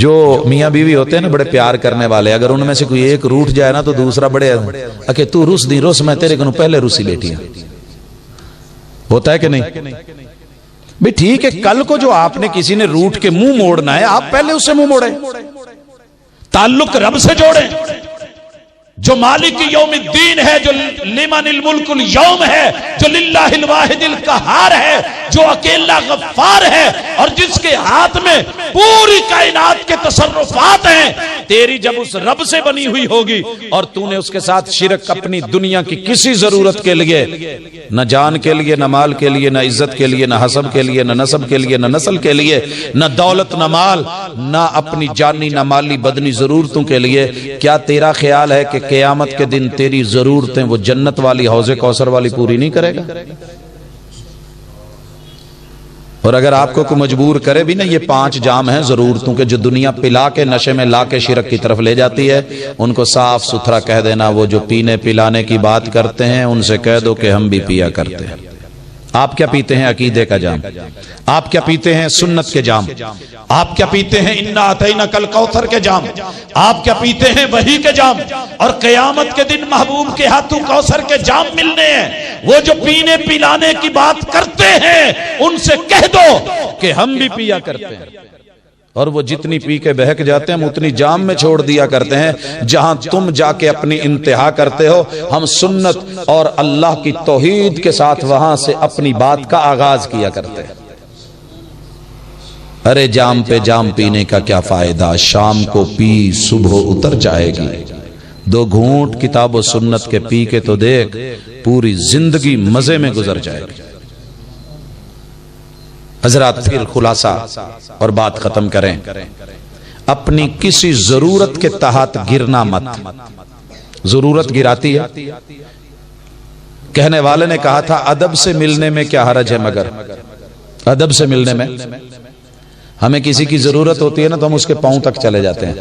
جو میاں بیوی ہوتے ہیں نا بڑے پیار کرنے والے اگر ان میں سے کوئی ایک روٹ جائے نا تو دوسرا بڑے کہ تو روس دی روس میں تیرے کنوں پہلے روسی لیٹی ہیں. ہوتا ہے کہ نہیں بھی ٹھیک ہے. کل کو جو آپ نے کسی نے روٹ کے منہ موڑنا ہے آپ پہلے اس سے منہ موڑیں. تعلق رب سے جوڑیں جو مالک یوم الدین ہے جو لمن الملک اليوم ہے جو للہ الواحد القہار ہے جو اکیلا غفار ہے اور جس کے ہاتھ میں پوری کائنات کے تصرفات ہیں. تیری جب اس رب سے بنی ہوئی ہوگی اور تو نے اس کے ساتھ شرک اپنی دنیا کی کسی ضرورت کے لیے نہ جان کے لیے نہ مال کے لیے نہ عزت کے لیے نہ حسب کے لیے نہ نسب کے لیے نہ نسل کے لیے نہ دولت نہ مال نہ اپنی جانی نہ مالی بدنی ضرورتوں کے لیے کیا تیرا خیال ہے کہ قیامت کے دن تیری ضرورتیں وہ جنت والی حوض کوثر والی پوری نہیں کرے گا؟ اور اگر آپ کو کوئی مجبور کرے بھی نا یہ 5 جام ہیں ضرورتوں کے جو دنیا پلا کے نشے میں لا کے شرک کی طرف لے جاتی ہے ان کو صاف ستھرا کہہ دینا. وہ جو پینے پلانے کی بات کرتے ہیں ان سے کہہ دو کہ ہم بھی پیا کرتے ہیں. آپ کیا پیتے ہیں؟ عقیدے کا جام. آپ کیا پیتے ہیں؟ سنت کے جام. آپ کیا پیتے ہیں؟ انا اعطیناک الکوثر کے جام. آپ کیا پیتے ہیں؟ وحی کے جام. اور قیامت کے دن محبوب کے ہاتھوں کوثر کے جام ملنے ہیں. وہ جو پینے پلانے کی بات کرتے ہیں ان سے کہہ دو کہ ہم بھی پیا کرتے ہیں، اور وہ جتنی پی کے بہک جاتے ہیں ہم اتنی جام میں چھوڑ دیا کرتے ہیں جہاں تم جا کے اپنی انتہا کرتے ہو، ہم سنت اور اللہ کی توحید کے ساتھ وہاں سے اپنی بات کا آغاز کیا کرتے ہیں۔ ارے جام پہ جام پینے کا کیا فائدہ، شام کو پی صبح اتر جائے گی، 2 گھونٹ کتاب و سنت کے پی کے تو دیکھ، پوری زندگی مزے میں گزر جائے گی۔ حضرات پھر خلاصہ اور بات ختم کریں، اپنی کسی ضرورت کے تحت گرنا مت۔ ضرورت گراتی ہے، کہنے والے نے کہا تھا ادب سے ملنے میں کیا حرج ہے، مگر ادب سے ملنے میں ہمیں کسی کی ضرورت ہوتی ہے نا تو ہم اس کے پاؤں تک چلے جاتے ہیں،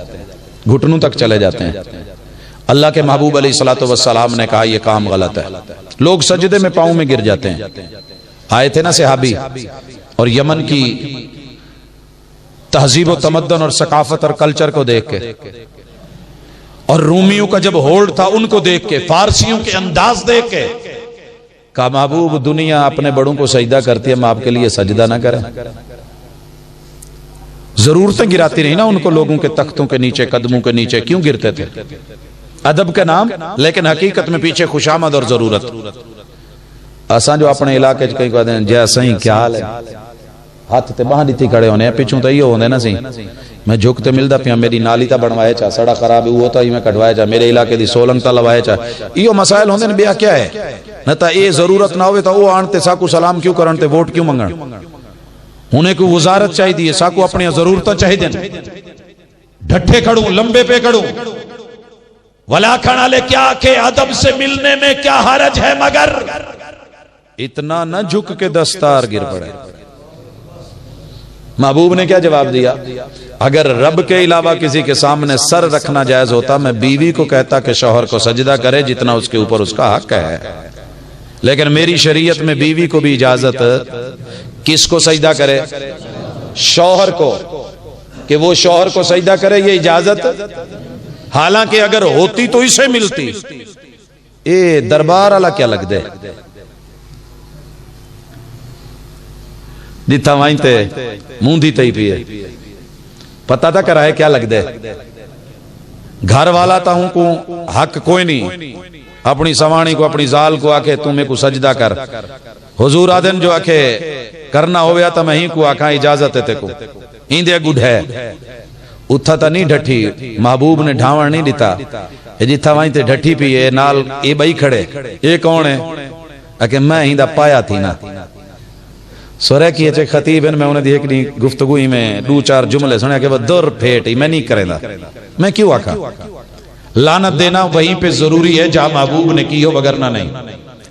گھٹنوں تک چلے جاتے ہیں۔ اللہ کے محبوب علیہ الصلوۃ والسلام نے کہا یہ کام غلط ہے، لوگ سجدے میں پاؤں میں گر جاتے ہیں۔ آئے تھے نا صحابی، اور یمن کی تہذیب و تمدن اور ثقافت اور کلچر کو دیکھ کے، اور رومیوں کا جب ہولڈ تھا ان کو دیکھ کے، فارسیوں کے انداز دیکھ کے، کہا محبوب دنیا اپنے بڑوں کو سجدہ کرتی ہے، ہم آپ کے لیے سجدہ نہ کریں۔ ضرورتیں گراتی رہی نا ان کو، لوگوں کے تختوں کے نیچے، قدموں کے نیچے کیوں گرتے تھے؟ ادب کا نام، لیکن حقیقت میں پیچھے خوشامد اور ضرورت۔ آسان جو اپنے علاقے کہیں کہتے ہیں جیسا ہی کیا حال ہے، ہاتھ تے باہر دیتی کھڑے ہونے ہیں، پیچھوں تے یہ ہونے نا سی میں جھکتے ملدا پیا، میری نالی تا بنوائے چا، سڑا خراب ہوا تا ہی میں کٹوائے چا، میرے علاقے دی سولنگ تا لوائے چا، یہ مسائل ہوندے نے، بیا کیا ہے نہ تا اے ضرورت نہ ہوئے تا وہ آنتے ساکو سلام کیوں کرن تے ووٹ کیوں منگن، انہیں کو وزارت چاہی دی ہے، ساکو اپنی ضرورتاں چاہی دیں، ڈھٹے کھڑوں لمبے پہ کھڑوں، ولا کھڑا لے کیا کہ ادب سے ملنے میں کیا حرج ہے، مگر اتنا نہ جھک کے دستار گر پڑے۔ محبوب نے کیا جواب دیا؟ اگر رب کے علاوہ کسی کے سامنے سر رکھنا جائز ہوتا میں بیوی کو کہتا کہ شوہر کو سجدہ کرے جتنا اس کے اوپر اس کا حق ہے، لیکن میری شریعت میں بیوی کو بھی اجازت کس کو سجدہ کرے؟ شوہر کو، کہ وہ شوہر کو سجدہ کرے، یہ اجازت، حالانکہ اگر ہوتی تو اسے ملتی۔ اے دربار والا کیا لگ دے دیتا وائیں تے مون دیتا ہی پیے، پتہ تھا کرائے کیا لگ دے، گھر والا تا ہوں کو حق کوئی نہیں، اپنی سوانی کو اپنی زال کو آکے تمہیں کو سجدہ کر، حضور آدن جو آکے کرنا ہویا تا میں ہی کو آکھا اجازت ہے تے کو ایندے گڈ ہے، اتھا تا نہیں ڈھٹی، محبوب نے ڈھاوان نہیں دیتا، جتھا وائیں تے ڈھٹی پیے نال اے بھائی کھڑے، اے کون ہے؟ اکہ میں ہی دا پایا تھی نا، سورہ کی اچھے خطیب ہیں، میں انہیں دیکھ نہیں گفتگوئی میں 2-4 جملے سنے کہ وہ در پھیٹی، میں نہیں کرے دا، میں کیوں آکھا؟ لعنت دینا وہیں پہ ضروری ہے جہاں محبوب نے کی ہو، وگرنہ نہیں۔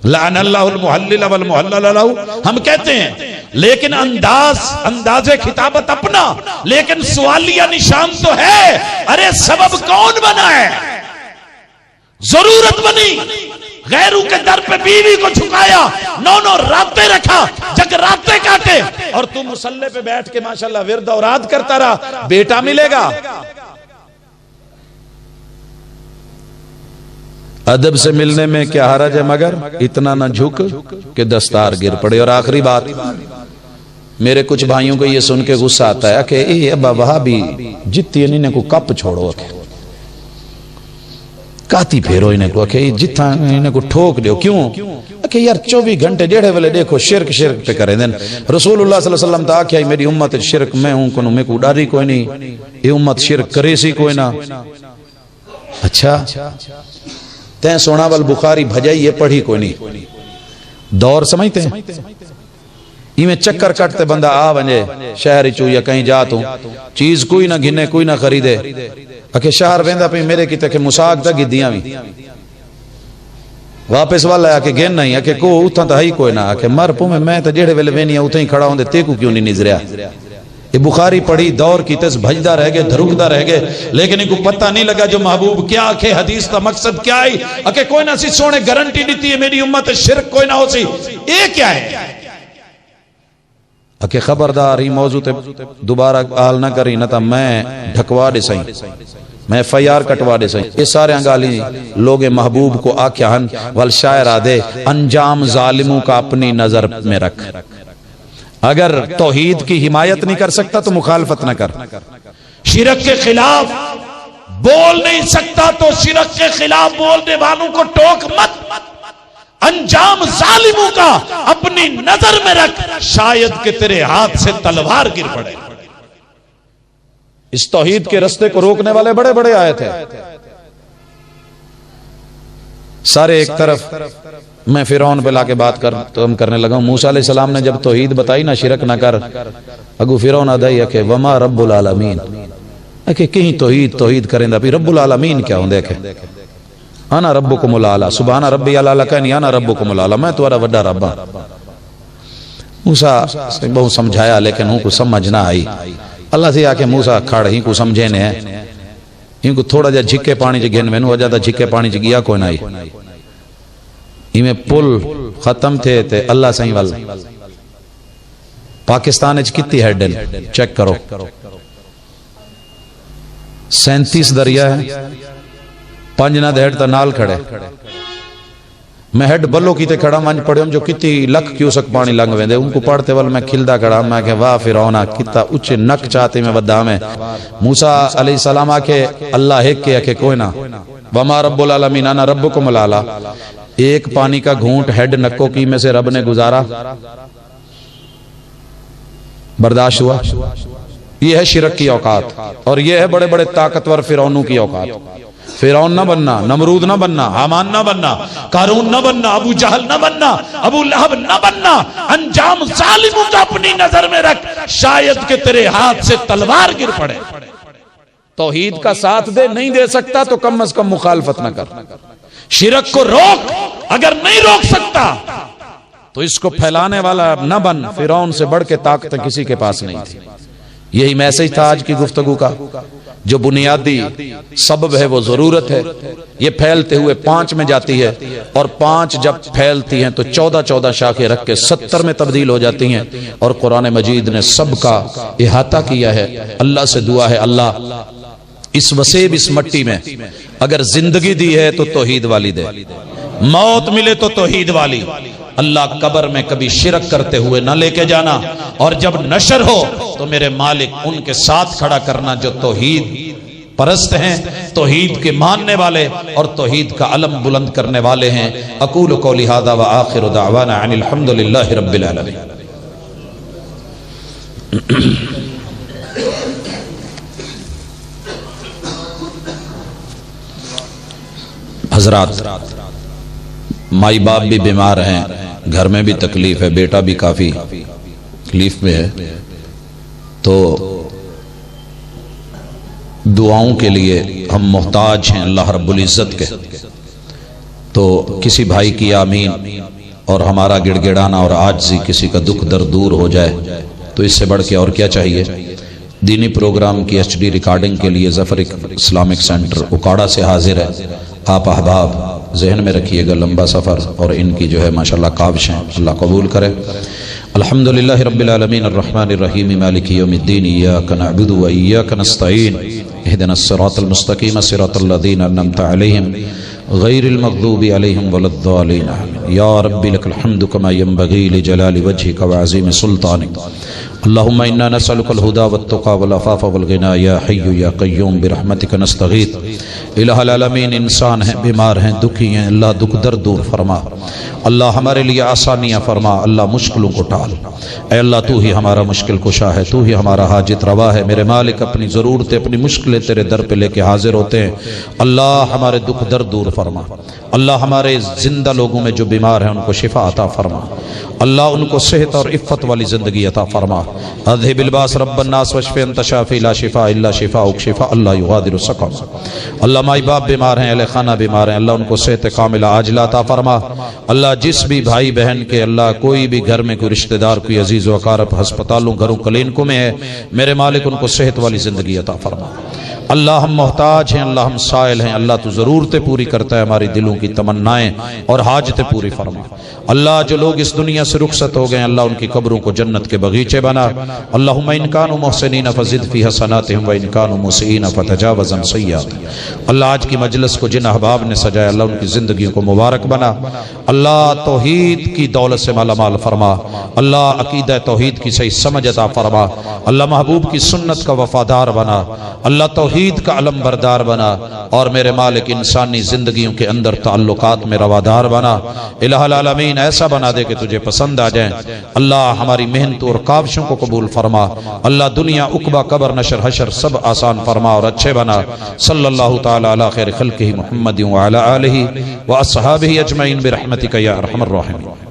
لعن اللہ المحلل والمحلل لہ، ہم کہتے ہیں، لیکن انداز خطابت اپنا، لیکن سوالیہ نشان تو ہے، ارے سبب کون بنا ہے؟ ضرورت بنی، غیروں کے در پہ بیوی کو جھکایا، 9 راتیں رکھا، جگراتے کاٹے، اور تم مصلی پہ بیٹھ کے ماشاءاللہ ورد اوراد کرتا رہا، بیٹا ملے گا۔ ادب سے ملنے میں کیا حرج ہے، مگر اتنا نہ جھک کہ دستار گر پڑے۔ اور آخری بات، میرے کچھ بھائیوں کو یہ سن کے غصہ آتا ہے کہ اے ابا وہاں بھی جتی انہیں کو کپ چھوڑو، کاتی پھیرو انہیں کو، کہ جتھا انہیں کو ٹھوک دیو، کیوں؟ کہ یار 24 گھنٹے جیڑے والے دیکھو شرک پہ کریں دیں۔ رسول اللہ صلی اللہ علیہ وسلم تا آکھیا میری امت شرک میں ہوں کنو، میں کو ڈاری کوئی نہیں، یہ امت شرک کرے سی کوئی نہ۔ اچھا تین سونا والبخاری بھجائی یہ پڑھی کوئی نہیں، دور سمجھتے ہیں، یہ میں چکر کٹتے بندہ آ ونجے شہری چو یا کہیں جاتوں، چیز کوئی نہ گھنے کوئی نہ خریدے، اکھے شہر ویندہ پہ میرے کی تکے مساق دا گدیاں بھی واپس والا ہے کہ گن نہیں، اکھے کو اتھا تا ہی کوئی نہ، اکھے مر پو میں تا جیڑے ویلے وینی اتھا ہی کھڑا ہوندے تے کو کیوں نہیں نظریا۔ یہ بخاری پڑھی، دور کی تس بھجدہ رہ گئے، دھرکدہ رہ گئے، لیکن ان کو پتہ نہیں لگا جو محبوب کیا آکھے، حدیث کا مقصد کیا ہے، اکھے کوئی نہ سی سونے گارنٹی دیتی ہے میری امت شرک کوئی نہ ہو سی، یہ کیا ہے؟ کہ خبردار ہی موضوع تے دوبارہ آل نہ کری نہ تا میں ڈھکوا دے سائیں، میں FIR کٹوا دے سائیں. یہ سارے انگالی لوگ محبوب کو آکھیا ہن والشاعر آدھے انجام ظالموں کا اپنی نظر میں رکھ. اگر توحید کی حمایت نہیں کر سکتا تو مخالفت نہ کر. شرک کے خلاف بول نہیں سکتا تو شرک کے خلاف بولنے والوں کو ٹوک مت. انجام ظالموں کا اپنی نظر میں رکھ، شاید کہ تیرے ہاتھ سے تلوار گر پڑے. اس توحید کے رستے کو روکنے والے بڑے بڑے آئے تھے. سارے ایک طرف میں فرعون پہ لا کے بات کرنے لگا ہوں. موسیٰ علیہ السلام نے جب توحید بتائی نا شرک نہ کر، اگو فرعون آدھائی کہ وما رب العالمین، کہ کہیں توحید کریں دا بھی رب العالمین کیا ہوں. دیکھیں انا ربکم الاعلی، سبحان ربی الاعلی کہنی انا ربکم الاعلی، میں تمہارا وڈا رب ہوں. موسیٰ سے بہت سمجھایا لیکن ان کو سمجھ نہ آئی. اللہ سے آکے موسیٰ کھاڑ ہی کو سمجھے نے ہیں، ان کو تھوڑا جا جھکے پانی جے گھن میں نو جاتا جھکے پانی جے گیا کوئی نہ آئی. میں پل ختم تھے تے اللہ سائیں وال پاکستان اچ کتی ہیڈن چیک کرو 37 دریا ہے، 5 نہ ہیڈ تا نال کھڑے. میں ہیڈ بلو کیتے کھڑا منج پڑھے جو کتی لکھ کیوسک پانی لنگ ویندے ان کو پڑھتے وال میں کھلدا کھڑا. میں کہ واہ فرعون کتا اچھے نک چاہتے میں ودا میں. موسیٰ علیہ السلام آکے اللہ ایک کے کوئی نہ، وما رب العالمین انا ربکم الاعلی. ایک پانی کا گھونٹ ہیڈ نکو کی میں سے رب نے گزارا، برداشت ہوا. یہ ہے شرک کی اوقات، اور یہ ہے بڑے بڑے طاقتور فرعونوں کی اوقات. فرعون نہ بننا، نمرود نہ بننا، حامان نہ بننا، قارون نہ بننا، ابو جہل نہ بننا، ابو لہب نہ بننا. انجام ظالموں کا اپنی نظر میں رکھ، شاید کہ تیرے ہاتھ سے تلوار گر پڑے. توحید کا ساتھ دے، نہیں دے سکتا تو کم از کم مخالفت نہ کر. شرک کو روک، اگر نہیں روک سکتا تو اس کو پھیلانے والا نہ بن. فرعون سے بڑھ کے طاقت کسی کے پاس نہیں تھی. یہی میسج تھا آج کی گفتگو کا. جو بنیادی سبب ہے وہ ضرورت ہے. یہ پھیلتے ہوئے 5 میں جاتی ہے، اور 5 جب پھیلتی ہیں تو 14 شاخیں رکھ کے 70 میں تبدیل ہو جاتی ہیں. اور قرآن مجید نے سب کا احاطہ کیا ہے. اللہ سے دعا ہے اللہ اس وسیب اس مٹی میں اگر زندگی دی ہے تو توحید والی دے، موت ملے تو توحید والی. اللہ قبر میں کبھی شرک کرتے ہوئے نہ لے کے جانا، اور جب نشر ہو تو میرے مالک ان کے ساتھ کھڑا کرنا جو توحید پرست ہیں، توحید کے ماننے والے اور توحید کا علم بلند کرنے والے ہیں. اقول قولی ھذا وآخر دعوانا ان الحمد للہ رب العالمین. حضرات، مائی باپ بھی بیمار ہیں، گھر میں بھی تکلیف ہے، بیٹا بھی کافی تکلیف میں ہے، تو دعاؤں کے لیے ہم محتاج ہیں اللہ رب العزت کے. تو کسی بھائی کی آمین اور ہمارا گڑ گڑانا اور عاجزی کسی کا دکھ درد دور ہو جائے تو اس سے بڑھ کے اور کیا چاہیے. دینی پروگرام کی HD ریکارڈنگ کے لیے ظفر اسلامک سینٹر اکاڑا سے حاضر ہے. آپ احباب ذہن میں رکھیے گا لمبا سفر، اور ان کی جو ہے ماشاءاللہ کاوشیں اللہ قبول کرے. الحمدللہ رب العالمین الرحمن الرحیم مالک یوم الدین ایاک نعبد و ایاک نستعین اہدنا الصراط المستقیم صراط الذین انعمت علیہم غیر المغضوب علیہم ولا الضالین. یا رب لک الحمد کما ینبغی لجلال وجہک وعظیم سلطانک. اللہم انا نسألک الہدى والتقى والعفاف والغنى یا حی یا قیوم برحمتک نستغیث. الہ العالمین انسان ہیں، بیمار ہیں، دکھی ہیں، اللہ دکھ درد دور فرما. اللہ ہمارے لیے آسانیاں فرما. اللہ مشکلوں کو ٹال. اے اللہ تو ہی ہمارا مشکل کشا ہے، تو ہی ہمارا حاجت روا ہے. میرے مالک اپنی ضرورتیں اپنی مشکلیں تیرے در پہ لے کے حاضر ہوتے ہیں. اللہ ہمارے دکھ درد دور فرما. اللہ ہمارے زندہ لوگوں میں جو بیمار ہیں ان کو شفا عطا فرما. اللہ ان کو صحت اور عفت والی زندگی عطا فرما. اذهب الباس رب الناس واشف انت شافی لا شفاء الا شفاءک شفاء لا یغادر سقما. اللہ مائی باپ بیمار ہیں، اہل خانہ بیمار ہیں، اللہ ان کو صحت کاملہ عاجلہ عطا فرما. اللہ جس بھی بھائی بہن کے اللہ کوئی بھی گھر میں کوئی رشتہ دار کوئی عزیز و اقارب ہسپتالوں گھروں کلینکوں میں ہے، میرے مالک ان کو صحت والی زندگی عطا فرما. اللہ ہم محتاج ہیں، اللہ ہم سائل ہیں، اللہ تو ضرورتیں پوری کرتا ہے ہماری دلوں کی تمنائیں اور حاجتیں پوری فرما۔ اللہ جو لوگ اس دنیا سے رخصت ہو گئے اللہ ان کی قبروں کو جنت کے بغیچے بنا۔ اللہم ان کانوا محسنین فزد فی حسناتہم و ان کانوا مسیئین فتجاوز عن سیئاتہم۔ اللہ آج کی مجلس کو جن احباب نے سجایا اللہ ان کی زندگیوں کو مبارک بنا۔ اللہ توحید کی دولت سے مالا مال فرما، اللہ عقیدہ توحید کی صحیح سمجھ عطا فرما، اللہ محبوب کی سنت کا وفادار بنا، اللہ توحید کا علم بردار بنا، اور میرے مالک انسانی زندگیوں کے اندر تعلقات میں روادار بنا۔ الہ العالمین ایسا بنا دے کہ تجھے پسند آ جائیں۔ اللہ ہماری محنت اور کاوشوں کو قبول فرما، اللہ دنیا عقبہ قبر نشر حشر سب آسان فرما اور اچھے بنا۔ صلی اللہ تعالی علی خیر خلقہ محمد وعلی آلہ واصحابہ اجمعین برحمتک یا ارحم الراحمین۔